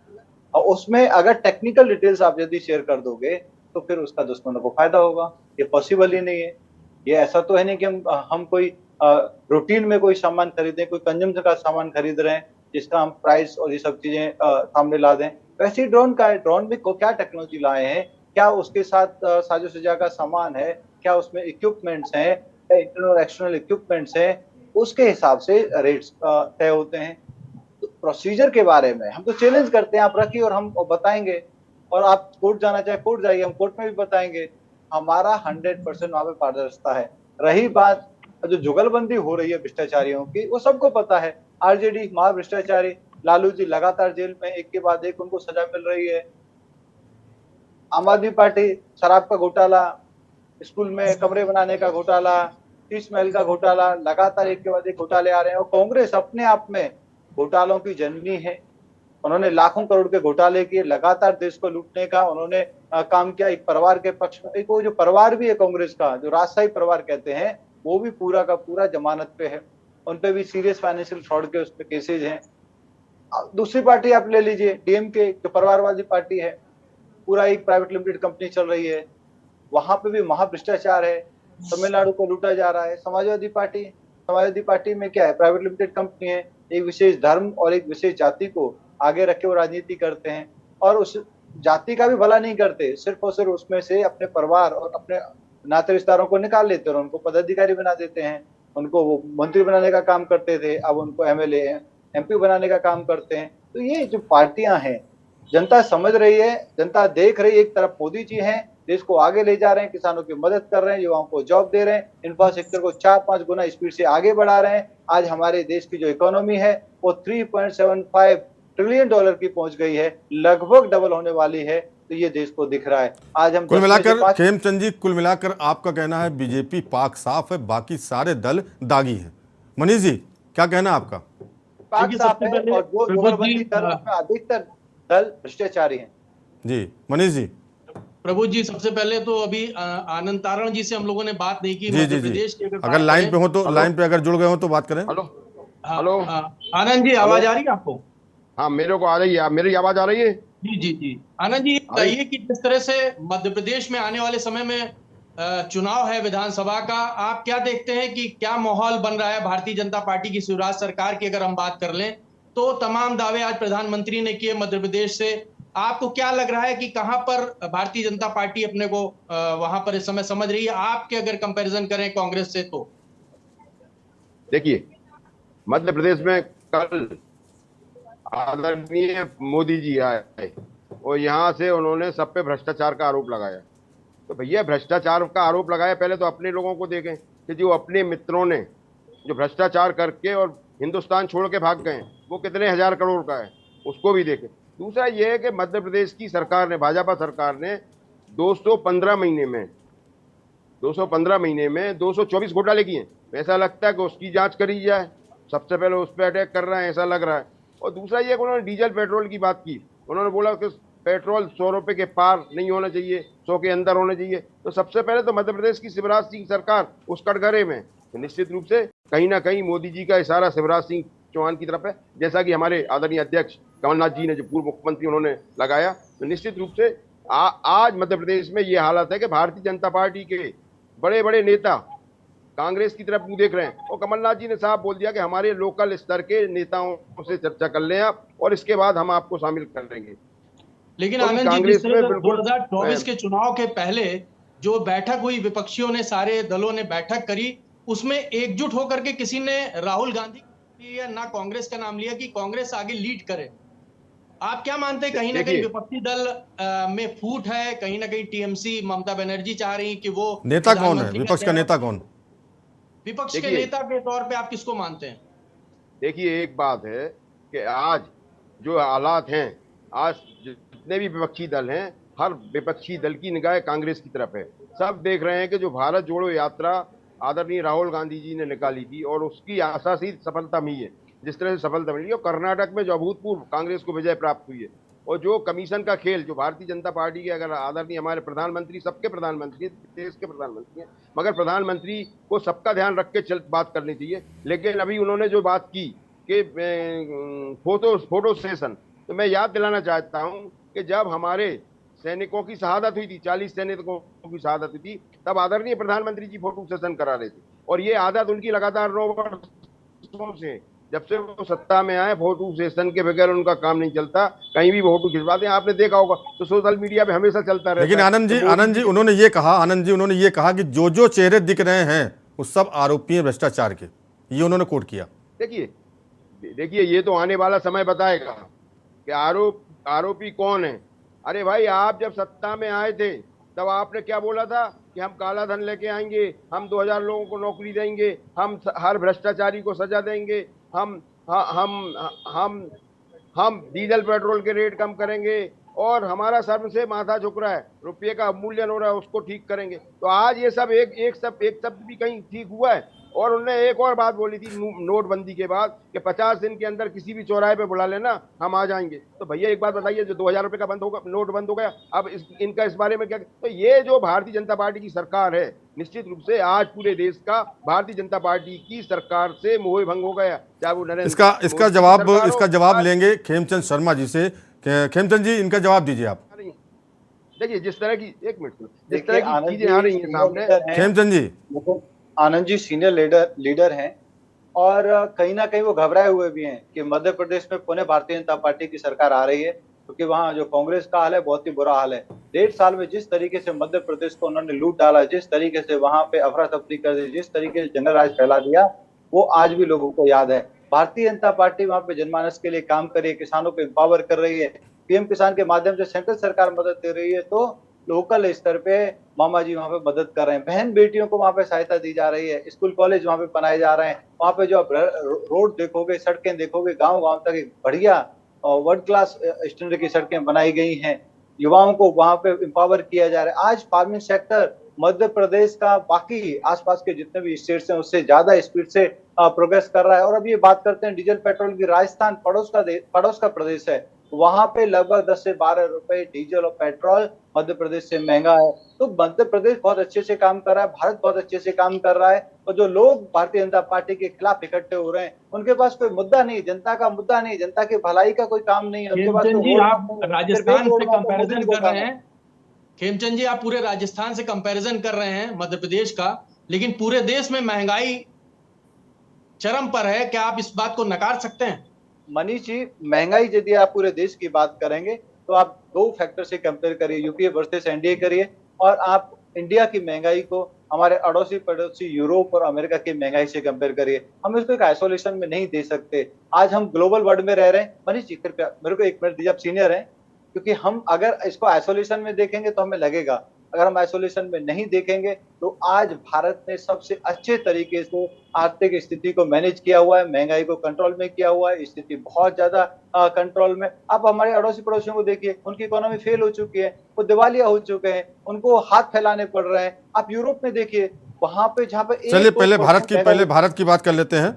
और उसमें अगर टेक्निकल डिटेल्स आप यदि शेयर कर दोगे तो फिर उसका दुश्मनों को फायदा होगा। ये पॉसिबल ही नहीं है। ये ऐसा तो है नहीं कि हम कोई रूटीन में कोई सामान खरीदें, कोई कंजम्पशन का सामान खरीद रहे हैं जिसका हम प्राइस और ये सब चीजें सामने ला दें। वैसे ही ड्रोन का है। ड्रोन में क्या टेक्नोलॉजी लाए हैं, क्या उसके साथ साजो सज्जा का सामान है, क्या उसमें इक्विपमेंट्स हैं, इंटरनल और एक्सटर्नल इक्विपमेंट्स हैं, उसके हिसाब से रेट्स तय होते हैं। तो प्रोसीजर के बारे में हम तो चैलेंज करते हैं, आप रखिए और हम बताएंगे। और आप कोर्ट जाना चाहे कोर्ट जाइए, हम कोर्ट में भी बताएंगे। हमारा 100% वहां पे पारदर्शिता है। रही बात जो जुगलबंदी हो रही है भ्रष्टाचारियों की, वो सबको पता है। आरजेडी महा भ्रष्टाचारी, लालू जी लगातार जेल में, एक के बाद एक उनको सजा मिल रही है। आम आदमी पार्टी शराब का घोटाला, स्कूल में कमरे बनाने का घोटाला, 30 महल का घोटाला, लगातार एक के बाद एक घोटाले आ रहे हैं। और कांग्रेस अपने आप में घोटालों की जननी है। उन्होंने लाखों करोड़ के घोटाले किए, लगातार देश को लूटने का उन्होंने काम किया। एक परिवार के पक्ष में, एक वो जो परिवार भी है कांग्रेस का, जो राजशाही परिवार कहते हैं, वो भी पूरा का पूरा जमानत पे है। उनपे भी सीरियस फाइनेंशियल फ्रॉड के उस पे केसेज हैं। दूसरी पार्टी आप ले लीजिए, डीएमके, जो परिवारवादी पार्टी है, पूरा एक प्राइवेट लिमिटेड कंपनी चल रही है, वहां पे भी महा भ्रष्टाचार है। तमिलनाडु को लूटा जा रहा है। समाजवादी पार्टी में क्या है, प्राइवेट लिमिटेड कंपनी है, एक विशेष धर्म और एक विशेष जाति को आगे रखे वो राजनीति करते हैं और उस जाति का भी भला नहीं करते, सिर्फ और सिर्फ उसमें से अपने परिवार और अपने नाते रिश्तेदारों को निकाल लेते हैं और उनको पदाधिकारी बना देते हैं। उनको वो मंत्री बनाने का काम करते थे, अब उनको एमएलए एमपी बनाने का काम करते हैं। तो ये जो पार्टियां हैं, जनता समझ रही है, जनता देख रही है। एक तरफ मोदी जी हैं, देश को आगे ले जा रहे हैं, किसानों की मदद कर रहे हैं, युवाओं को जॉब दे रहे हैं, इंफ्रास्ट्रक्चर को 4-5 गुना स्पीड से आगे बढ़ा रहे हैं। आज हमारे देश की जो इकोनॉमी है वो $3.75 ट्रिलियन की पहुंच गई है, लगभग डबल होने वाली है। तो ये देश को दिख रहा है। आज हम कुल मिलाकर खेमचंद जी, कुल मिलाकर आपका कहना है बीजेपी पाक साफ है, बाकी सारे दल दागी हैं। मनीष जी, क्या कहना है आपका? पाक साफ है और जो जुगलबंदी कर रहे हैं अधिकतर दल भ्रष्टाचारी हैं। जी मनीष जी। प्रभु जी, सबसे पहले तो अभी आनंद तारण जी से हम लोगों ने बात नहीं की। जी जी जी, अगर लाइन पे हो तो लाइन पे अगर जुड़ गए हो तो बात करें। हेलो हेलो, आनंद जी आवाज आ रही है आपको? हाँ मेरे को आ रही है। मेरी आवाज आ रही है? जी जी जी। आनंद जी बताइए कि जिस तरह से मध्य प्रदेश में आने वाले समय में चुनाव है विधानसभा का, आप क्या देखते हैं कि क्या माहौल बन रहा है भारतीय जनता पार्टी की शिवराज सरकार की? अगर हम बात कर लें तो तमाम दावे आज प्रधानमंत्री ने किए मध्य प्रदेश से। आपको क्या लग रहा है कि कहां पर भारतीय जनता पार्टी अपने को वहां पर इस समय समझ रही है, आपके अगर कंपैरिजन करें कांग्रेस से? तो देखिए, मध्य प्रदेश में कल आदरणीय मोदी जी आए और यहाँ से उन्होंने सब पे भ्रष्टाचार का आरोप लगाया। तो भैया, भ्रष्टाचार का आरोप लगाया, पहले तो अपने लोगों को देखें कि जो अपने मित्रों ने जो भ्रष्टाचार करके और हिंदुस्तान छोड़ के भाग गए वो कितने हजार करोड़ का है, उसको भी देखें। दूसरा ये है कि मध्य प्रदेश की सरकार ने, भाजपा सरकार ने 215 महीने में 224 घोटाले किए। ऐसा लगता है कि उसकी जांच करी जाए, सबसे पहले उस पर अटैक कर रहे हैं, ऐसा लग रहा है। और दूसरा ये कि उन्होंने डीजल पेट्रोल की बात की। उन्होंने बोला कि पेट्रोल 100 रुपये के पार नहीं होना चाहिए, 100 के अंदर होना चाहिए। तो सबसे पहले तो मध्य प्रदेश की शिवराज सिंह सरकार उस कटघरे में, तो निश्चित रूप से कहीं ना कहीं मोदी जी का इशारा शिवराज सिंह चौहान की तरफ है, जैसा कि हमारे आदरणीय अध्यक्ष कमलनाथ जी ने, जो पूर्व मुख्यमंत्री, उन्होंने लगाया। तो निश्चित रूप से आज मध्य प्रदेश में ये हालत है कि भारतीय जनता पार्टी के बड़े बड़े नेता कांग्रेस की तरफ मुंह देख रहे हैं। और कमलनाथ जी ने साफ बोल दिया कि हमारे लोकल स्तर के नेताओं से चर्चा कर लें आप, और इसके बाद हम आपको शामिल कर लेंगे। लेकिन आनंद जी, जिस तरह 2024 के चुनाव के पहले जो बैठक हुई, विपक्षियों ने, सारे दलों ने बैठक करी, उसमें एकजुट होकर के किसी ने राहुल गांधी या ना कांग्रेस का नाम लिया कि कांग्रेस आगे लीड करे। आप क्या मानते हैं, कहीं ना कहीं विपक्षी दल में फूट है, कहीं ना कहीं टीएमसी, ममता बनर्जी चाह रही कि वो नेता कौन है, विपक्ष का नेता कौन? विपक्ष के नेता के तौर पे आप किसको मानते हैं? देखिए, एक बात है कि आज जो हालात हैं, आज जितने भी विपक्षी दल हैं, हर विपक्षी दल की निगाह कांग्रेस की तरफ है। सब देख रहे हैं कि जो भारत जोड़ो यात्रा आदरणीय राहुल गांधी जी ने निकाली थी और उसकी आशासी सफलता मिली है, जिस तरह से सफलता मिली, और कर्नाटक में जो अभूतपूर्व कांग्रेस को विजय प्राप्त हुई है, और जो कमीशन का खेल जो भारतीय जनता पार्टी के, अगर आदरणीय हमारे प्रधानमंत्री, सबके प्रधानमंत्री, देश के प्रधानमंत्री हैं, मगर प्रधानमंत्री को सबका ध्यान रख के बात करनी चाहिए। लेकिन अभी उन्होंने जो बात की कि फोटो सेशन, तो मैं याद दिलाना चाहता हूं कि जब हमारे सैनिकों की शहादत हुई थी, 40 सैनिकों की शहादत हुई थी, तब आदरणीय प्रधानमंत्री जी फोटो सेशन करा रहे थे, और ये आदत उनकी लगातार 9 वर्षों से, जब से वो सत्ता में आए, फोटो सेशन के बगैर उनका काम नहीं चलता। कहीं भी फोटो खिंचवाते हैं, आपने देखा होगा, तो सोशल मीडिया पे हमेशा चलता रहता है। लेकिन आनंद जी उन्होंने ये कहा कि जो चेहरे दिख रहे हैं वो सब आरोपी हैं भ्रष्टाचार के, ये उन्होंने कोट किया। देखिए ये तो आने वाला समय बताएगा कि आरोपी कौन है। अरे भाई, आप जब सत्ता में आए थे तब आपने क्या बोला था कि हम काला धन लेके आएंगे, हम 2000 लोगों को नौकरी देंगे, हम हर भ्रष्टाचारी को सजा देंगे, हम डीजल पेट्रोल के रेट कम करेंगे, और हमारा सर्व से माथा झुक रहा है, रुपये का अवमूल्यन हो रहा है, उसको ठीक करेंगे। तो आज ये सब एक शब्द भी कहीं ठीक हुआ है? और उन्होंने एक और बात बोली थी नोटबंदी के बाद कि 50 दिन के अंदर किसी भी चौराहे पे बुला लेना, हम आ जाएंगे। तो भैया एक बात बताइए, जो 2000 रुपए का नोट बंद हो गया, अब इनका इस बारे में क्या? तो ये जो भारतीय जनता पार्टी की सरकार है, निश्चित रूप से आज पूरे देश का भारतीय जनता पार्टी की सरकार से मोह भंग हो गया। चाहे वो नरेंद्र इसका जवाब लेंगे खेमचंद शर्मा जी से। खेमचंद जी, इनका जवाब दीजिए आप। देखिए, जिस तरह की, एक मिनट, जिस तरह की चीजें आ रही है सामने, खेमचंद जी, आनंद जी सीनियर लीडर हैं, और कहीं ना कहीं वो घबराए हुए भी हैं कि मध्य प्रदेश में पुनः भारतीय जनता पार्टी की सरकार आ रही है, क्योंकि वहाँ जो कांग्रेस का हाल है बहुत ही बुरा हाल है। 1.5 साल में जिस तरीके से मध्य प्रदेश को उन्होंने लूट डाला, जिस तरीके से वहां पे अफरा तफरी कर दी, जिस तरीके से जंगल राज फैला दिया, वो आज भी लोगों को याद है। भारतीय जनता पार्टी वहां पे जनमानस के लिए काम कर रही है, किसानों को एम्पावर कर रही है, पीएम किसान के माध्यम से सेंट्रल सरकार मदद दे रही है, तो लोकल स्तर पे मामा जी वहाँ पे मदद कर रहे हैं, बहन बेटियों को वहाँ पे सहायता दी जा रही है, स्कूल कॉलेज वहाँ पे बनाए जा रहे हैं। वहाँ पे जो आप रोड देखोगे, सड़कें देखोगे, गांव गांव तक एक बढ़िया वर्ल्ड क्लास स्टैंडर्ड की सड़कें बनाई गई हैं, युवाओं को वहाँ पे एम्पावर किया जा रहा है। आज फार्मिंग सेक्टर मध्य प्रदेश का बाकी आसपास के जितने भी स्टेट्स हैं उससे ज्यादा स्पीड से प्रोग्रेस कर रहा है। और अब ये बात करते हैं डीजल पेट्रोल की, राजस्थान पड़ोस का प्रदेश है, वहां पे लगभग 10 से 12 रुपए डीजल और पेट्रोल मध्य प्रदेश से महंगा है। तो मध्य प्रदेश बहुत अच्छे से काम कर रहा है, भारत बहुत अच्छे से काम कर रहा है, और जो लोग भारतीय जनता पार्टी के खिलाफ इकट्ठे हो रहे हैं उनके पास कोई मुद्दा नहीं, जनता का मुद्दा नहीं, जनता की भलाई का कोई काम नहीं है उनके पास। तो आप राजस्थान से कंपैरिजन कर रहे हैं, खेमचंद जी, आप पूरे राजस्थान से कंपैरिजन कर रहे हैं मध्य प्रदेश का, लेकिन पूरे देश में महंगाई चरम पर है। क्या आप इस बात को नकार सकते हैं? मनीष जी, महंगाई यदि आप पूरे देश की बात करेंगे तो आप 2 फैक्टर से कंपेयर करिए, यूपीए वर्सेस एनडीए करिए, और आप इंडिया की महंगाई को हमारे अड़ोसी पड़ोसी यूरोप और अमेरिका की महंगाई से कंपेयर करिए। हम इसको एक आइसोलेशन में नहीं दे सकते। आज हम ग्लोबल वर्ल्ड में रह रहे हैं। मनीष जी, कृपया मेरे को 1 मिनट दीजिए, आप सीनियर हैं, क्योंकि हम अगर इसको आइसोलेशन में देखेंगे तो हमें लगेगा, अगर हम आइसोलेशन में नहीं देखेंगे तो आज भारत ने सबसे अच्छे तरीके से आर्थिक स्थिति को मैनेज किया हुआ है, महंगाई को कंट्रोल में किया हुआ है, स्थिति बहुत ज्यादा कंट्रोल में। आप हमारे अड़ोसी पड़ोसियों को देखिए, उनकी इकोनॉमी फेल हो चुकी है, वो दिवालिया हो चुके हैं, उनको हाथ फैलाने पड़ रहे हैं। आप यूरोप में देखिए, वहां पे जहाँ पे चलिए पहले भारत की बात कर लेते हैं।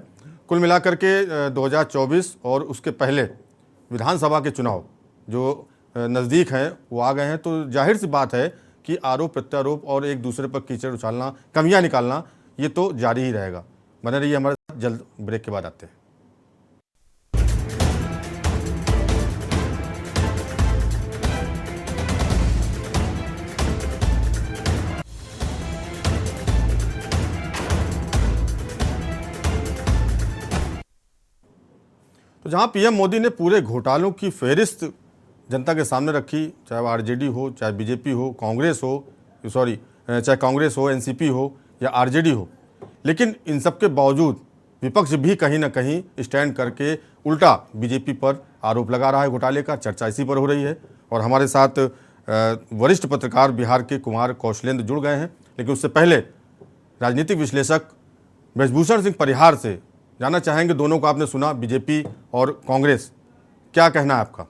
कुल मिलाकर के 2024 और उसके पहले विधानसभा के चुनाव जो नज़दीक हैं वो आ गए हैं, तो जाहिर सी बात है कि आरोप प्रत्यारोप और एक दूसरे पर कीचड़ उछालना, कमियां निकालना, ये तो जारी ही रहेगा। बने रहिए हमारे साथ, जल्द ब्रेक के बाद आते हैं। तो जहां पीएम मोदी ने पूरे घोटालों की फेहरिस्त जनता के सामने रखी, चाहे वो आरजेडी हो, चाहे बीजेपी हो, कांग्रेस हो, चाहे कांग्रेस हो, एनसीपी हो या आरजेडी हो, लेकिन इन सब के बावजूद विपक्ष भी कहीं ना कहीं स्टैंड करके उल्टा बीजेपी पर आरोप लगा रहा है घोटाले का। चर्चा इसी पर हो रही है और हमारे साथ वरिष्ठ पत्रकार बिहार के कुमार कौशलेंद्र जुड़ गए हैं। लेकिन उससे पहले राजनीतिक विश्लेषक ब्रजभूषण सिंह परिहार से जानना चाहेंगे, दोनों को आपने सुना, बीजेपी और कांग्रेस, क्या कहना है आपका?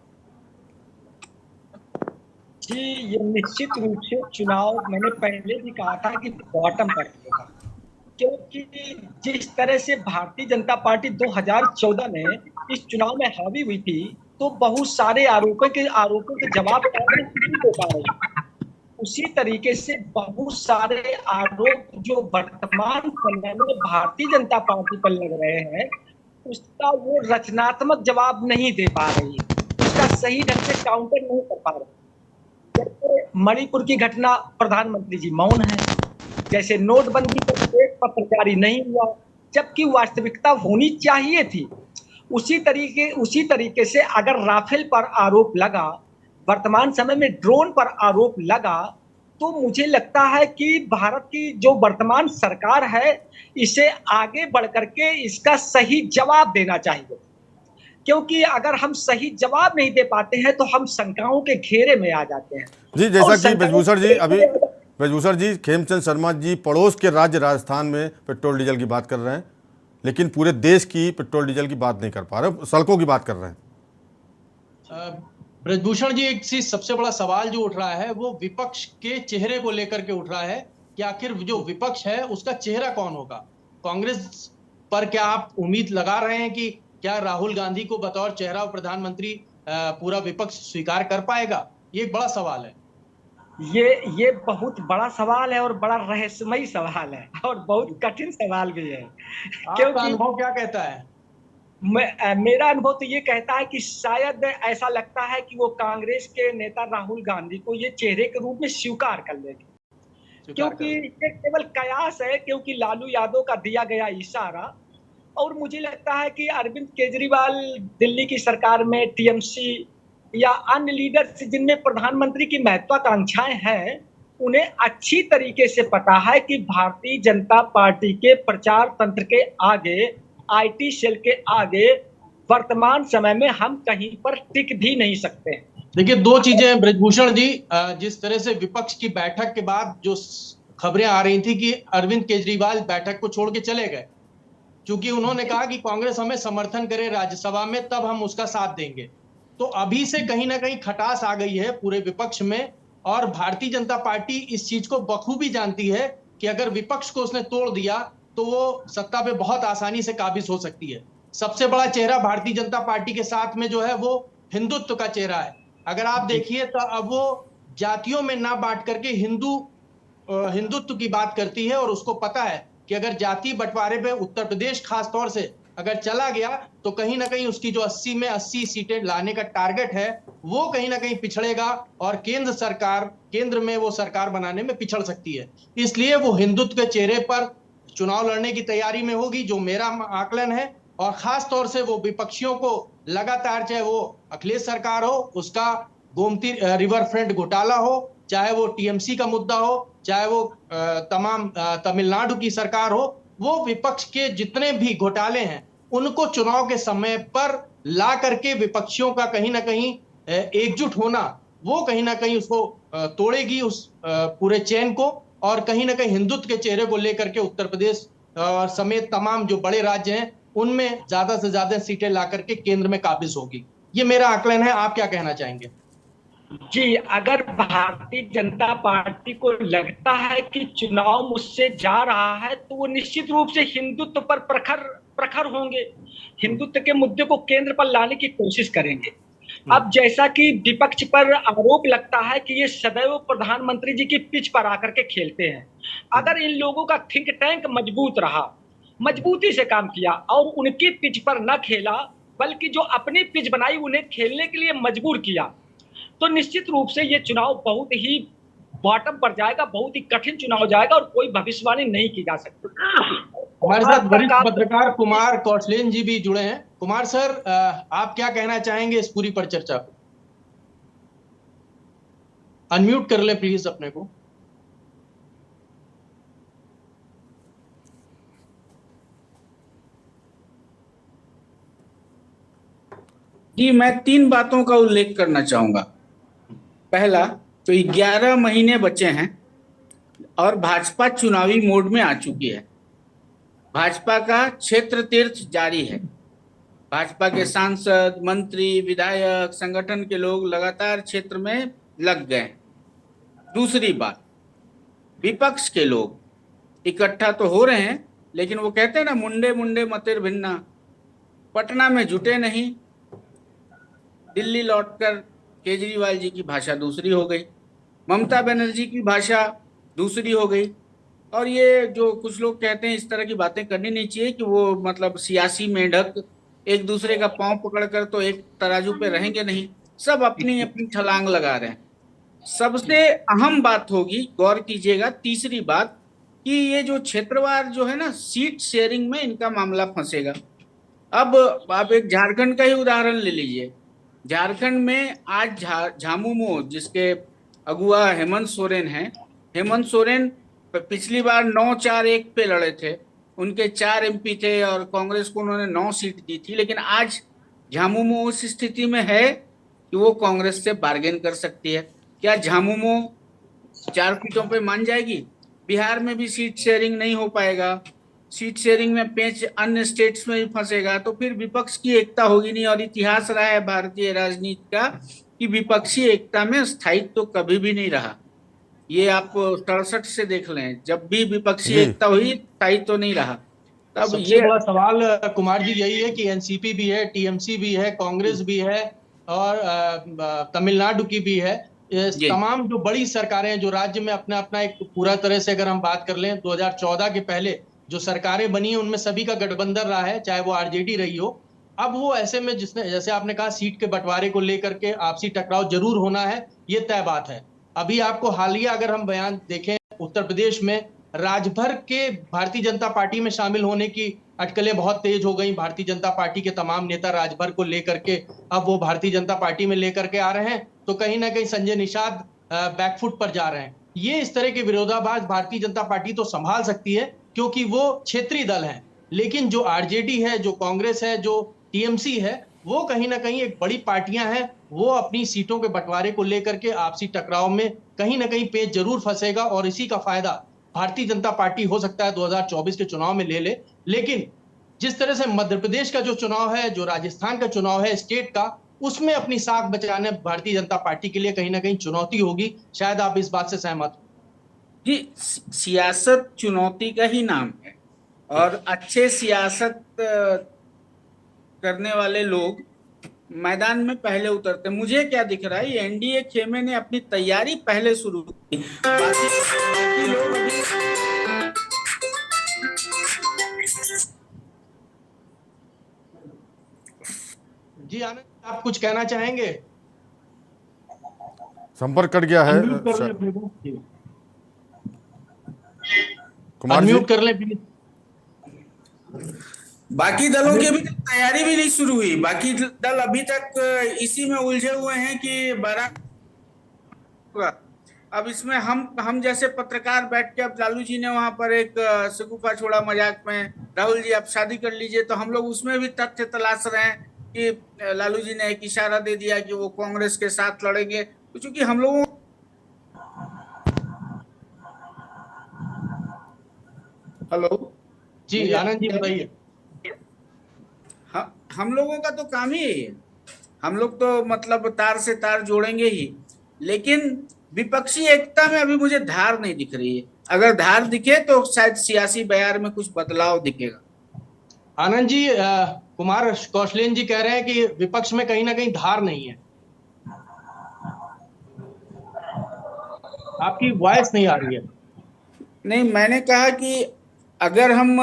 जी, ये निश्चित रूप से चुनाव मैंने पहले भी कहा था कि बॉटम पर होगा, क्योंकि जिस तरह से भारतीय जनता पार्टी 2014 में इस चुनाव में हावी हुई थी, तो बहुत सारे आरोपों के जवाब नहीं दे पा रही। उसी तरीके से बहुत सारे आरोप जो वर्तमान समय में भारतीय जनता पार्टी पर लग रहे हैं, उसका वो रचनात्मक जवाब नहीं दे पा रही, उसका सही ढंग से काउंटर नहीं कर पा रही। जैसे मणिपुर की घटना, प्रधानमंत्री जी मौन है। जैसे नोटबंदी पर एक पत्र जारी नहीं हुआ, जबकि वास्तविकता होनी चाहिए थी। उसी तरीके से अगर राफेल पर आरोप लगा, वर्तमान समय में ड्रोन पर आरोप लगा, तो मुझे लगता है कि भारत की जो वर्तमान सरकार है, इसे आगे बढ़ करके इसका सही जवाब देना चाहिए, क्योंकि अगर हम सही जवाब नहीं दे पाते हैं तो हम शंकाओं के घेरे में आ जाते हैं। जी, जैसा कि ब्रजभूषण जी, खेमचंद शर्मा जी पड़ोस के राज्य राजस्थान में पेट्रोल डीजल की बात कर रहे हैं, लेकिन पूरे देश की पेट्रोल डीजल की बात नहीं कर पा रहे, सड़कों की बात कर रहे हैं। ब्रजभूषण जी, एक चीज सबसे बड़ा सवाल जो उठ रहा है वो विपक्ष के चेहरे को लेकर के उठ रहा है कि आखिर जो विपक्ष है उसका चेहरा कौन होगा। कांग्रेस पर क्या आप उम्मीद लगा रहे हैं कि क्या राहुल गांधी को बतौर चेहरा प्रधानमंत्री पूरा विपक्ष स्वीकार कर पाएगा? ये एक बड़ा सवाल है। ये बहुत बड़ा सवाल है और बड़ा रहस्यमयी सवाल है और बहुत कठिन सवाल भी है। आपका अनुभव क्या कहता है? मेरा अनुभव तो ये कहता है कि शायद ऐसा लगता है कि वो कांग्रेस के नेता राहुल गांधी को ये चेहरे के रूप में स्वीकार कर लेंगे, क्योंकि ये केवल कयास है, क्योंकि लालू यादव का दिया गया इशारा। और मुझे लगता है कि अरविंद केजरीवाल दिल्ली की सरकार में, टीएमसी या अन्य लीडर्स जिनमें प्रधानमंत्री की महत्वाकांक्षाएं हैं, उन्हें अच्छी तरीके से पता है कि भारतीय जनता पार्टी के प्रचार तंत्र के आगे, आईटी सेल के आगे वर्तमान समय में हम कहीं पर टिक भी नहीं सकते। देखिए, दो चीजें हैं ब्रजभूषण जी। जिस तरह से विपक्ष की बैठक के बाद जो खबरें आ रही थी कि अरविंद केजरीवाल बैठक को छोड़ के चले गए, क्योंकि उन्होंने कहा कि कांग्रेस हमें समर्थन करे राज्यसभा में, तब हम उसका साथ देंगे। तो अभी से कहीं ना कहीं खटास आ गई है पूरे विपक्ष में, और भारतीय जनता पार्टी इस चीज को बखूबी जानती है कि अगर विपक्ष को उसने तोड़ दिया तो वो सत्ता पे बहुत आसानी से काबिज हो सकती है। सबसे बड़ा चेहरा भारतीय जनता पार्टी के साथ में जो है वो हिंदुत्व का चेहरा है। अगर आप देखिए तो अब वो जातियों में ना बांट करके हिंदुत्व की बात करती है, और उसको पता है कि अगर जाति बंटवारे पे उत्तर प्रदेश खास तौर से अगर चला गया तो कहीं ना कहीं उसकी जो 80 में 80 सीटें लाने का टारगेट है वो कहीं ना कहीं पिछड़ेगा, और केंद्र में वो सरकार बनाने में पिछड़ सकती है। इसलिए वो हिंदुत्व के चेहरे पर चुनाव लड़ने की तैयारी में होगी, जो मेरा आकलन है। और खास तौर से वो विपक्षियों को लगातार, चाहे वो अखिलेश सरकार हो, उसका गोमती रिवर फ्रंट घोटाला हो, चाहे वो टीएमसी का मुद्दा हो, चाहे वो तमाम तमिलनाडु की सरकार हो, वो विपक्ष के जितने भी घोटाले हैं उनको चुनाव के समय पर ला करके विपक्षियों का कहीं ना कहीं एकजुट होना, वो कहीं ना कहीं उसको तोड़ेगी, उस पूरे चेन को, और कहीं ना कहीं हिंदुत्व के चेहरे को लेकर के उत्तर प्रदेश समेत तमाम जो बड़े राज्य हैं उनमें ज्यादा से ज्यादा सीटें ला करके केंद्र में काबिज होगी। ये मेरा आकलन है। आप क्या कहना चाहेंगे? जी, अगर भारतीय जनता पार्टी को लगता है कि चुनाव मुझसे जा रहा है तो वो निश्चित रूप से हिंदुत्व पर प्रखर होंगे, हिंदुत्व के मुद्दे को केंद्र पर लाने की कोशिश करेंगे। अब जैसा कि विपक्ष पर आरोप लगता है कि ये सदैव प्रधानमंत्री जी की पिच पर आकर के खेलते हैं, अगर इन लोगों का थिंक टैंक मजबूत रहा, मजबूती से काम किया और उनकी पिच पर न खेला, बल्कि जो अपनी पिच बनाई उन्हें खेलने के लिए मजबूर किया, तो निश्चित रूप से ये चुनाव बहुत ही बॉटम पर जाएगा, बहुत ही कठिन चुनाव जाएगा और कोई भविष्यवाणी नहीं की जा सकती। हमारे साथ वरिष्ठ पत्रकार कुमार कौशलेंद्र जी भी जुड़े हैं। कुमार सर, आप क्या कहना चाहेंगे इस पूरी पर चर्चा को? अनम्यूट कर ले प्लीज अपने को। जी, मैं 3 बातों का उल्लेख करना चाहूंगा। पहला, तो 11 महीने बचे हैं और भाजपा चुनावी मोड में आ चुकी है। भाजपा का क्षेत्र तीर्थ जारी है। भाजपा के सांसद, मंत्री, विधायक, संगठन के लोग लगातार क्षेत्र में लग गए। दूसरी बात, विपक्ष के लोग इकट्ठा तो हो रहे हैं, लेकिन वो कहते हैं ना, मुंडे मुंडे मतिर भिन्ना। पटना में जुटे नहीं, दिल्ली लौटकर केजरीवाल जी की भाषा दूसरी हो गई, ममता बनर्जी की भाषा दूसरी हो गई। और ये जो कुछ लोग कहते हैं, इस तरह की बातें करनी नहीं चाहिए कि वो मतलब सियासी मेंढक एक दूसरे का पांव पकड़कर तो एक तराजू पे रहेंगे नहीं। सब अपनी अपनी छलांग लगा रहे हैं। सबसे अहम बात होगी, गौर कीजिएगा, तीसरी बात, कि ये जो क्षेत्रवार जो है ना, सीट शेयरिंग में इनका मामला फंसेगा। अब आप एक झारखंड का ही उदाहरण ले लीजिए। झारखंड में आज झामुमो, जिसके अगुआ हेमंत सोरेन हैं, हेमंत सोरेन पिछली बार 9-4-1 पे लड़े थे। उनके 4 MP थे और कांग्रेस को उन्होंने 9 सीट दी थी। लेकिन आज झामुमो उस स्थिति में है कि वो कांग्रेस से बार्गेन कर सकती है। क्या झामुमो 4 सीटों पे मान जाएगी? बिहार में भी सीट शेयरिंग नहीं हो पाएगा। सीट शेयरिंग में पेंच अन्य स्टेट्स में भी फंसेगा। तो फिर विपक्ष की एकता होगी नहीं। और इतिहास रहा है भारतीय राजनीति का कि विपक्षी एकता में स्थायित्व तो कभी भी नहीं रहा। ये आप 67 से देख लें, जब भी विपक्षी एकता हुई, स्थायित्व तो नहीं रहा। तब सबसे बड़ा सवाल कुमार जी यही है कि एनसीपी भी है, टीएमसी भी है, कांग्रेस भी है और तमिलनाडु की भी है। तमाम जो बड़ी सरकारें हैं जो राज्य में अपना अपना एक पूरा तरह से अगर हम बात कर लें 2014 के पहले जो सरकारें बनी है उनमें सभी का गठबंधन रहा है, चाहे वो आरजेडी रही हो। अब वो ऐसे में जिसने, जैसे आपने कहा, सीट के बंटवारे को लेकर के आपसी टकराव जरूर होना है, ये तय बात है। अभी आपको हालिया अगर हम बयान देखें, उत्तर प्रदेश में राजभर के भारतीय जनता पार्टी में शामिल होने की अटकलें बहुत तेज हो गई। भारतीय जनता पार्टी के तमाम नेता राजभर को लेकर के अब वो भारतीय जनता पार्टी में लेकर के आ रहे हैं, तो कहीं ना कहीं संजय निषाद बैकफुट पर जा रहे हैं। ये इस तरह के विरोधाभास भारतीय जनता पार्टी तो संभाल सकती है क्योंकि वो क्षेत्रीय दल है, लेकिन जो आरजेडी है, जो कांग्रेस है, जो टीएमसी है, वो कहीं ना कहीं एक बड़ी पार्टियां हैं। वो अपनी सीटों के बंटवारे को लेकर के आपसी टकराव में कहीं ना कहीं पेच जरूर फंसेगा और इसी का फायदा भारतीय जनता पार्टी हो सकता है 2024 के चुनाव में ले ले। लेकिन जिस तरह से मध्य प्रदेश का जो चुनाव है, जो राजस्थान का चुनाव है स्टेट का, उसमें अपनी साख बचाने भारतीय जनता पार्टी के लिए कहीं ना कहीं चुनौती होगी। शायद आप इस बात से सहमत हो। जी, सियासत चुनौती का ही नाम है और अच्छे सियासत करने वाले लोग मैदान में पहले उतरते। मुझे क्या दिख रहा है, ये एनडीए खेमे ने अपनी तैयारी पहले शुरू की। बाकी लोग अभी जी आनंद, आप कुछ कहना चाहेंगे? संपर्क कट गया है कुमार जी, अनम्यूट कर लें प्लीज। बाकी दलों की अभी तक तैयारी भी नहीं शुरू हुई। बाकी दल अभी तक इसी में उलझे हुए हैं कि 12। अब इसमें हम जैसे पत्रकार बैठ के, अब लालू जी ने वहां पर एक शगुफा छोड़ा मजाक में, राहुल जी आप शादी कर लीजिए, तो हम लोग उसमें भी तथ्य तलाश रहे हैं कि लालू जी ने एक इशारा दे दिया कि वो कांग्रेस के साथ लड़ेंगे। तो चूंकि हम लोगों, हेलो जी आनंद जी बताइए। हम लोगों का तो काम ही है, हम लोग तो मतलब तार से तार जोड़ेंगे ही। लेकिन विपक्षी एकता में अभी मुझे धार नहीं दिख रही है। अगर धार दिखे तो शायद सियासी बयार में कुछ बदलाव दिखेगा। आनंद जी, कुमार कौशलेन जी कह रहे हैं कि विपक्ष में कहीं ना कहीं धार नहीं है। आपकी वॉइस नहीं आ रही है। नहीं, मैंने कहा कि अगर हम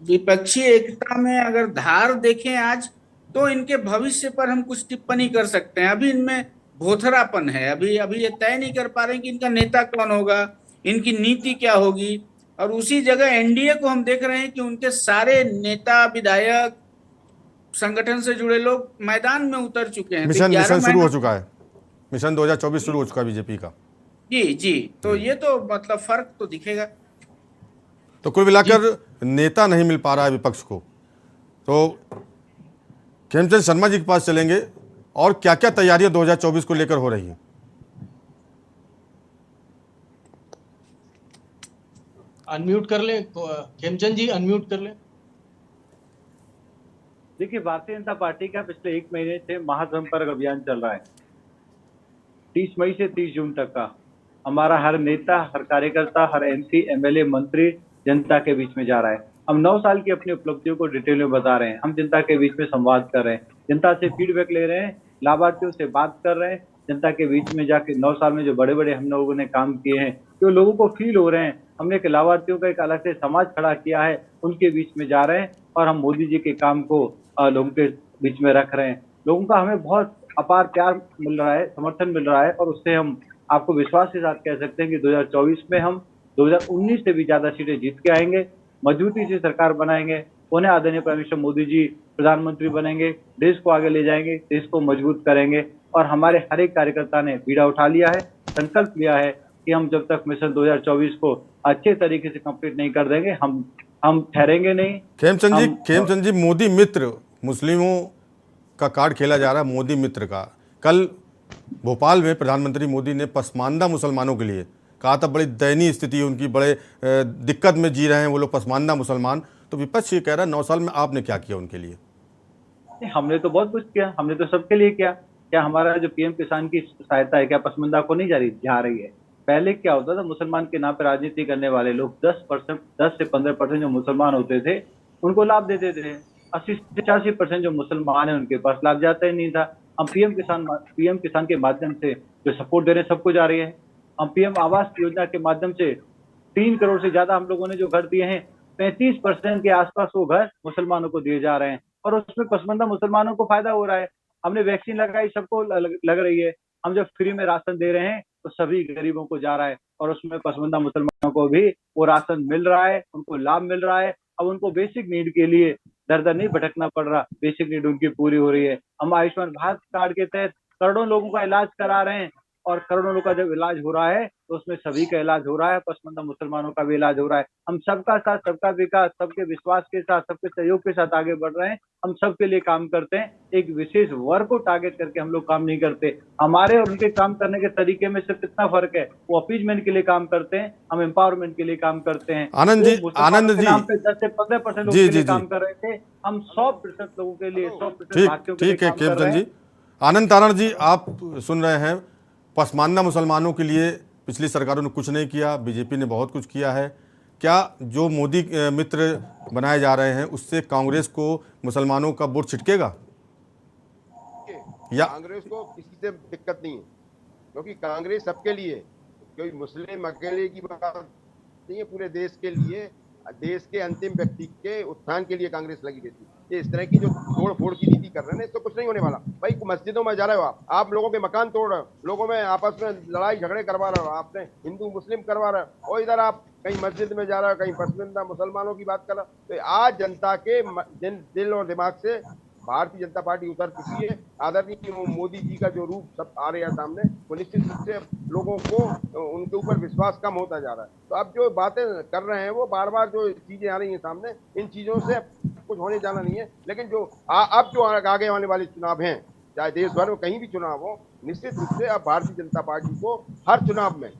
विपक्षी एकता में अगर धार देखें आज, तो इनके भविष्य पर हम कुछ टिप्पणी कर सकते हैं। अभी इनमें भोथरापन है। अभी ये तय नहीं कर पा रहे हैं कि इनका नेता कौन होगा, इनकी नीति क्या होगी। और उसी जगह एनडीए को हम देख रहे हैं कि उनके सारे नेता, विधायक, संगठन से जुड़े लोग मैदान में उतर चुके हैं। मिशन शुरू हो चुका है, मिशन 2024 शुरू हो चुका है बीजेपी का। जी, तो ये तो मतलब फर्क तो दिखेगा। तो कुल मिलाकर नेता नहीं मिल पा रहा है विपक्ष को। तो खेमचंद शर्मा जी के पास चलेंगे, और क्या क्या तैयारियां 2024 को लेकर हो रही हैं? अनम्यूट कर ले खेमचंद जी, अनम्यूट कर ले। देखिए, भारतीय जनता पार्टी का पिछले 1 महीने से महासंपर्क अभियान चल रहा है। 30 मई से 30 जून तक का हमारा हर नेता, हर कार्यकर्ता, हर एमपी, एमएलए, मंत्री जनता के बीच में जा रहा है। हम 9 साल की अपनी उपलब्धियों को डिटेल में बता रहे हैं। हम जनता के बीच में संवाद कर रहे हैं, जनता से फीडबैक ले रहे हैं, लाभार्थियों से बात कर रहे हैं। जनता के बीच में जाके 9 साल में जो बड़े बड़े हम लोगों ने काम किए हैं, जो लोगों को फील हो रहे हैं, हमने एक लाभार्थियों का एक अलग से समाज खड़ा किया है, उनके बीच में जा रहे हैं और हम मोदी जी के काम को लोगों के बीच में रख रहे हैं। लोगों का हमें बहुत अपार प्यार मिल रहा है, समर्थन मिल रहा है, और उससे हम आपको विश्वास के साथ कह सकते हैं कि 2024 में हम 2019 से भी ज्यादा सीटें जीत के आएंगे, मजबूती से सरकार बनाएंगे, उन्हें आदरणीय प्राइम मिनिस्टर मोदी जी प्रधानमंत्री बनेंगे, देश को आगे ले जाएंगे, देश को मजबूत करेंगे। और हमारे हर एक कार्यकर्ता ने बीड़ा उठा लिया है, संकल्प लिया है कि हम जब तक मिशन 2024 को अच्छे तरीके से कंप्लीट नहीं कर देंगे, हम ठहरेंगे नहीं। खेमचंद जी, मोदी मित्र, मुस्लिमों का कार्ड खेला जा रहा है मोदी मित्र का। कल भोपाल में प्रधानमंत्री मोदी ने पसमानदा मुसलमानों के लिए कहा था, बड़ी दयनीय स्थिति है उनकी, बड़े दिक्कत में जी रहे हैं वो लोग पसमानदा मुसलमान। तो विपक्ष ये कह रहा है 9 साल में आपने क्या किया उनके लिए? हमने तो बहुत कुछ किया, हमने तो सबके लिए किया। क्या हमारा जो पीएम किसान की सहायता है, क्या पसमानदा को नहीं जा रही है? पहले क्या होता था, मुसलमान के नाम पर राजनीति करने वाले लोग 10 से 15% जो मुसलमान होते थे उनको लाभ देते थे। 80 से 85% जो मुसलमान है उनके पास लाभ जाता ही नहीं था। हम पीएम किसान के माध्यम से जो सपोर्ट दे रहे हैं सबको जा रही है। हम पीएम आवास योजना के माध्यम से 3 करोड़ से ज्यादा हम लोगों ने जो घर दिए हैं, 35% के आसपास वो घर मुसलमानों को दिए जा रहे हैं, और उसमें पसमानदा मुसलमानों को फायदा हो रहा है। हमने वैक्सीन लगाई, सबको लग रही है। हम जब फ्री में राशन दे रहे हैं तो सभी गरीबों को जा रहा है, और उसमें पसमानदा मुसलमानों को भी वो राशन मिल रहा है, उनको लाभ मिल रहा है। अब उनको बेसिक नीड के लिए दर दर नहीं भटकना पड़ रहा, बेसिक नीड उनकी पूरी हो रही है। हम आयुष्मान भारत कार्ड के तहत करोड़ों लोगों का इलाज करा रहे हैं, और करोड़ों लोगों का जब इलाज हो रहा है तो उसमें सभी का इलाज हो रहा है, पसमानदा मुसलमानों का भी इलाज हो रहा है। हम सबका साथ, सबका विकास, सबके विश्वास के साथ, सबके सहयोग के साथ आगे बढ़ रहे हैं। हम सबके लिए काम करते हैं, एक विशेष वर्ग को टारगेट करके हम लोग काम नहीं करते। हमारे और उनके काम करने के तरीके में सिर्फ इतना फर्क है, वो अपीजमेंट के लिए काम करते हैं, हम एम्पावरमेंट के लिए काम करते हैं। आनंद जी 10 से 15% लोगों के लिए काम कर रहे थे, हम 100% लोगों के लिए, 100% भारतीयों के लिए काम कर रहे हैं। जी, आनंद तारण जी, आप सुन रहे हैं, पसमानदा मुसलमानों के लिए पिछली सरकारों ने कुछ नहीं किया, बीजेपी ने बहुत कुछ किया है। क्या जो मोदी मित्र बनाए जा रहे हैं उससे कांग्रेस को मुसलमानों का वोट छिटकेगा? या कांग्रेस को किसी से दिक्कत नहीं है, क्योंकि कांग्रेस सबके लिए, कोई मुस्लिम अकेले की बात नहीं है, पूरे देश के लिए, देश के अंतिम व्यक्ति के उत्थान के लिए कांग्रेस लगी रहती है। ये इस तरह की जो तोड़ फोड़ की नीति कर रहे हैं, इससे कुछ नहीं होने वाला। भाई मस्जिदों में जा रहे हो आप लोगों के मकान तोड़ रहे हो, लोगों में आपस में लड़ाई झगड़े करवा रहे हो, आपने हिंदू मुस्लिम करवा रहे हो, और इधर आप कहीं मस्जिद में जा रहे हो, कहीं पसमानदा मुसलमानों की बात कर रहे हो। तो आज जनता के दिल और दिमाग से भारतीय जनता पार्टी उतर चुकी है। आदरणीय मोदी जी का जो रूप सब आ रहे हैं सामने, वो निश्चित रूप से लोगों को उनके ऊपर विश्वास कम होता जा रहा है। तो अब जो बातें कर रहे हैं, वो बार बार जो चीजें आ रही हैं सामने, इन चीजों से कुछ होने जाना नहीं है। लेकिन जो अब जो आगे आने वाले चुनाव हैं, चाहे देश भर में कहीं भी चुनाव हो, निश्चित रूप से अब भारतीय जनता पार्टी को हर चुनाव में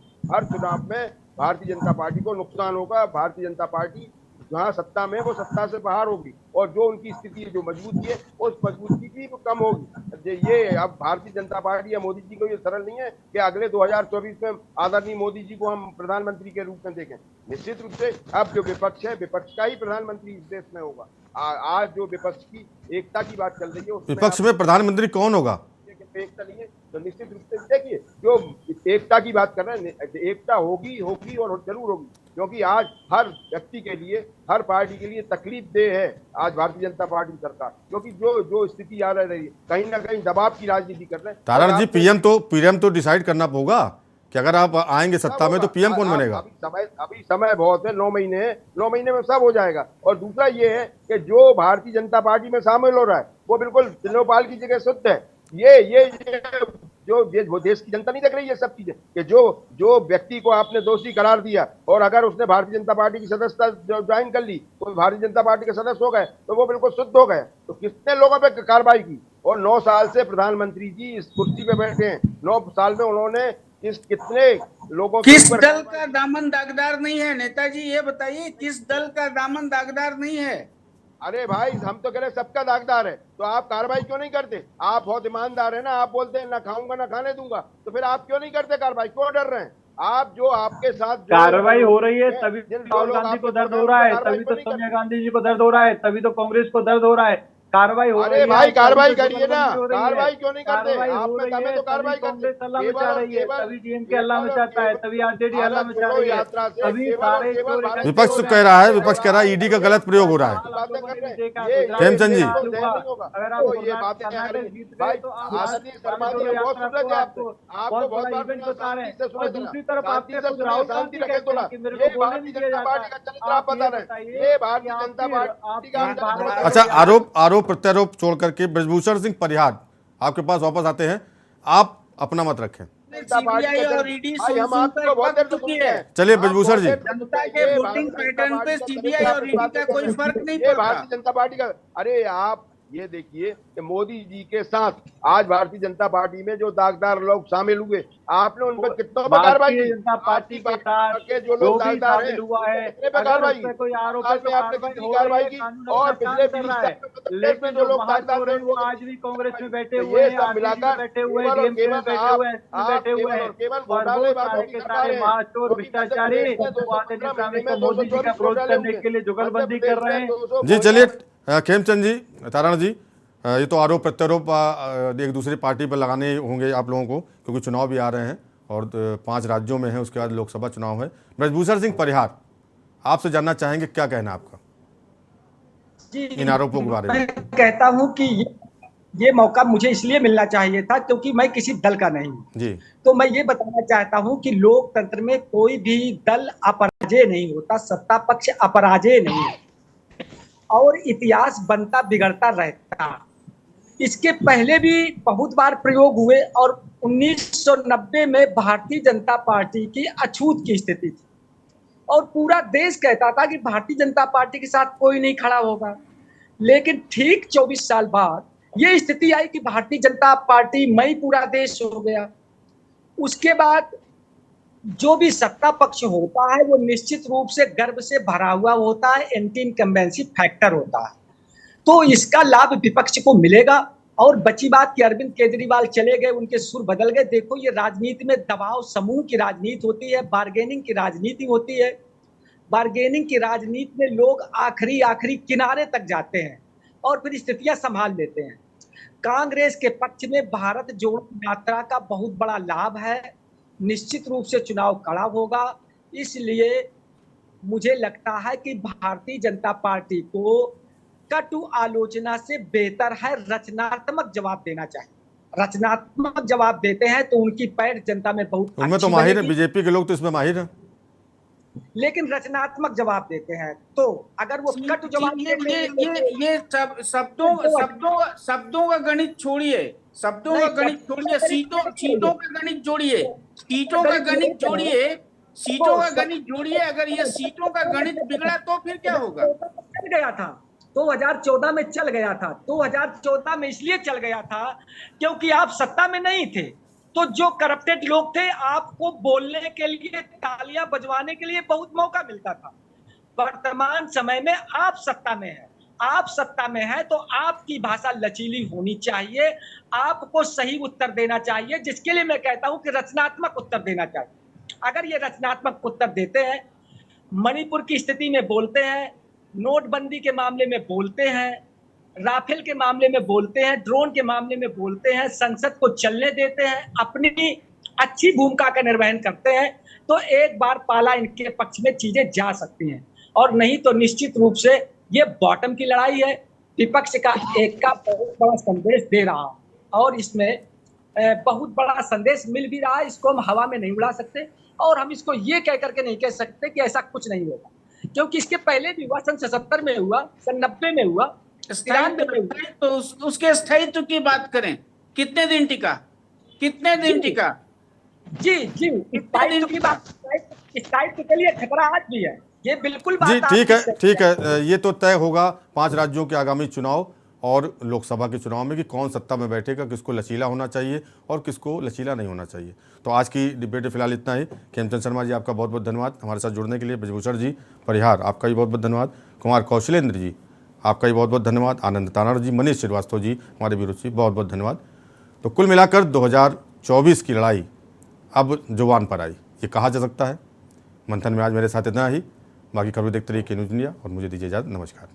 भारतीय जनता पार्टी को नुकसान होगा। भारतीय जनता पार्टी जहाँ सत्ता में, वो सत्ता से बाहर होगी, और जो उनकी स्थिति है, जो मजबूती है, उस मजबूती भी कम होगी। ये अब भारतीय जनता पार्टी या मोदी जी को ये सरल नहीं है कि अगले 2024 में आदरणीय मोदी जी को हम प्रधानमंत्री के रूप में देखें। निश्चित रूप से अब जो विपक्ष है, विपक्ष का ही प्रधानमंत्री इस देश में होगा। आज जो विपक्ष की एकता की बात चल रही है, विपक्ष में प्रधानमंत्री कौन होगा? एकता नहीं है, तो निश्चित रूप से देखिए, जो एकता की बात कर रहे हैं, एकता होगी और जरूर होगी, क्योंकि आज हर व्यक्ति के लिए, हर पार्टी के लिए तकलीफ दे है आज भारतीय जनता पार्टी सरकार, क्योंकि जो स्थिति आ रही है, कहीं ना कहीं दबाव की राजनीति कर रहे हैं। तारण जी, पीएम तो डिसाइड करना होगा कि अगर आप आएंगे सत्ता में तो पीएम कौन बनेगा? अभी समय बहुत है, 9 महीने है, 9 महीने में सब हो जाएगा। और दूसरा ये है कि जो भारतीय जनता पार्टी में शामिल हो रहा है, वो बिल्कुल तिलोपाल की जगह शुद्ध है। ये वो देश की जनता नहीं देख रही है सब चीजें, कि जो व्यक्ति को आपने दोषी करार दिया और अगर उसने भारतीय जनता पार्टी की सदस्यता ज्वाइन कर ली, तो भारतीय जनता पार्टी के सदस्य हो गए, तो वो बिल्कुल शुद्ध हो गए। तो कितने लोगों पे कार्रवाई की? और 9 साल से प्रधानमंत्री जी इस कुर्सी पे बैठे हैं, 9 साल में उन्होंने कितने लोगों किस दल का दामन दागदार नहीं है नेताजी, ये बताइए, किस दल का दामन दागदार नहीं है? अरे भाई, हम तो कह रहे सबका दागदार है, तो आप कार्रवाई क्यों नहीं करते? आप बहुत ईमानदार है ना, आप बोलते हैं ना खाऊंगा ना खाने दूंगा, तो फिर आप क्यों नहीं करते कार्रवाई? क्यों डर रहे हैं? आप जो आपके साथ कार्रवाई हो रही है तभी राहुल गांधी को दर्द हो रहा है, तभी तो सोनिया गांधी जी को दर्द हो रहा है, तभी तो कांग्रेस को दर्द हो रहा है। कार्रवाई हो रही है। अरे भाई, कार्रवाई करिए ना, कार्रवाई क्यों नहीं करते? आप में हमें तो कार्रवाई करते। अल्लाह मचा रही है, तभी डीएमके अल्लाह मचाता है, तभी आरजेडी अल्लाह मचा रही है, तभी सारे विपक्ष कह रहा है, विपक्ष कह रहा है ईडी का गलत प्रयोग हो रहा है। खेमचंद जी, अगर आप और दूसरी तरफ आपके खुद राहुल गांधी कहते हैं कि मेरे को बोलने नहीं दिया जाता। ये भारतीय जनता पार्टी। अच्छा, आरोप प्रत्यारोप छोड़ करके ब्रजभूषण सिंह परिहार आपके पास वापस आते हैं, आप अपना मत रखें। सीबीआई और ईडी चलिए ब्रजभूषण जी, जनता के वोटिंग पैटर्न पे सीबीआई और ईडी का कोई फर्क नहीं पड़ता। भारतीय जनता पार्टी का, अरे आप ये देखिए कि मोदी जी के साथ आज भारतीय जनता पार्टी में जो दागदार लोग शामिल हुए, आपने उन पर कितनों पर कार्रवाई की? जनता पार्टी के साथ जो लोग दागदार हैं हुआ है, कार्रवाई कोई आरोप में आपने कितनी कार्रवाई की? और पिछले 20 साल में लेकिन जो लोग दागदार हैं वो आज भी कांग्रेस में बैठे हुए हैं, सब मिलाकर बैठे हुए हैं, डीएमके में बैठे हुए हैं, बैठे हुए हैं, और वो सारे के सारे महाचोर भ्रष्टाचारी मोदी जी का विरोध करने के लिए जुगलबंदी कर रहे हैं। जी चलिए खेमचंद जी, तारण जी, ये तो आरोप प्रत्यारोप एक दूसरी पार्टी पर लगाने होंगे आप लोगों को, क्योंकि चुनाव भी आ रहे हैं और 5 राज्यों में है, उसके बाद लोकसभा चुनाव है। ब्रजभूषण सिंह परिहार, आपसे जानना चाहेंगे क्या कहना आपका इन आरोपों के बारे में? मैं कहता हूं कि ये मौका मुझे इसलिए मिलना चाहिए था क्योंकि मैं किसी दल का नहीं हूं जी। तो मैं ये बताना चाहता हूं कि लोकतंत्र में कोई भी दल अपराजय नहीं होता, सत्ता पक्ष अपराजय नहीं है, और इतिहास बनता बिगड़ता रहता। इसके पहले भी बहुत बार प्रयोग हुए और 1990 में भारतीय जनता पार्टी की अछूत की स्थिति थी और पूरा देश कहता था कि भारतीय जनता पार्टी के साथ कोई नहीं खड़ा होगा। लेकिन ठीक 24 साल बाद ये स्थिति आई कि भारतीय जनता पार्टी में ही पूरा देश हो गया। उसके बाद जो भी सत्ता पक्ष होता है वो निश्चित रूप से गर्व से भरा हुआ होता है, एंटी इनकम्बेंसी फैक्टर होता है, तो इसका लाभ विपक्ष को मिलेगा। और बची बात कि अरविंद केजरीवाल चले गए, उनके सुर बदल गए। देखो, ये राजनीति में दबाव समूह की राजनीति होती है, बार्गेनिंग की राजनीति होती है। बार्गेनिंग की राजनीति में लोग आखिरी किनारे तक जाते हैं और फिर स्थितियां संभाल लेते हैं। कांग्रेस के पक्ष में भारत जोड़ो यात्रा का बहुत बड़ा लाभ है, निश्चित रूप से चुनाव कड़ा होगा। इसलिए मुझे लगता है कि भारतीय जनता पार्टी को कटु आलोचना से बेहतर है रचनात्मक जवाब देना चाहिए। रचनात्मक जवाब देते हैं तो उनकी पैठ जनता में बहुत उनमें तो माहिर है, बीजेपी के लोग तो इसमें माहिर हैं, लेकिन रचनात्मक जवाब देते हैं। तो अगर वो कटु जवाब ये शब्दों का गणित छोड़िए, सीटों का गणित जोड़िए, सीटों का गणित जोड़िए। अगर ये सीटों का गणित बिगड़ा तो फिर क्या होगा? चल गया था 2014 में, चल गया था 2014 में, इसलिए चल गया था क्योंकि आप सत्ता में नहीं थे। तो जो करप्टेड लोग थे, आपको बोलने के लिए, तालियां बजवाने के लिए बहुत मौका मिलता था। वर्तमान समय में आप सत्ता में हैं, आप सत्ता में है तो आपकी भाषा लचीली होनी चाहिए, आपको सही उत्तर देना चाहिए, जिसके लिए मैं कहता हूं कि रचनात्मक उत्तर देना चाहिए। अगर ये रचनात्मक उत्तर देते हैं, मणिपुर की स्थिति में बोलते हैं, नोटबंदी के मामले में बोलते हैं, राफेल के मामले में बोलते हैं, ड्रोन के मामले में बोलते हैं, संसद को चलने देते हैं, अपनी अच्छी भूमिका का निर्वहन करते हैं, तो एक बार पाला इनके पक्ष में चीजें जा सकती हैं। और नहीं तो निश्चित रूप से ये बॉटम की लड़ाई है, विपक्ष का एक का बहुत बड़ा संदेश दे रहा और इसमें बहुत बड़ा संदेश मिल भी रहा है। इसको हम हवा में नहीं उड़ा सकते और हम इसको ये कह करके नहीं कह सकते कि ऐसा कुछ नहीं होगा, क्योंकि इसके पहले भी हुआ, सन 77 में हुआ, सन 90 में हुआ, 93 में हुआ। तो उसके स्थायित्व की बात करें, कितने दिन टिका? कितने दिन टिका? जी जी, स्थायित्व की बात, स्थायित्व के लिए खतरा आज भी है, ये बिल्कुल बात जी ठीक है, आपकी ठीक है। ये तो तय होगा 5 राज्यों के आगामी चुनाव और लोकसभा के चुनाव में कि कौन सत्ता में बैठेगा, किसको लचीला होना चाहिए और किसको लचीला नहीं होना चाहिए। तो आज की डिबेट फिलहाल इतना ही। खेमचंद शर्मा जी आपका बहुत बहुत धन्यवाद हमारे साथ जुड़ने के लिए। ब्रजभूषण जी परिहार आपका भी बहुत बहुत धन्यवाद। कुमार कौशलेंद्र जी आपका भी बहुत बहुत धन्यवाद। आनंद तानाड़ जी, मनीष श्रीवास्तव जी, हमारे विरोध जी, बहुत बहुत धन्यवाद। तो कुल मिलाकर 2024 की लड़ाई अब जुबान पर आई, ये कहा जा सकता है। मंथन में आज मेरे साथ इतना ही। बाकी खबरें देखते रहिए के न्यूज़ इंडिया और मुझे दीजिए इजाज़त। नमस्कार।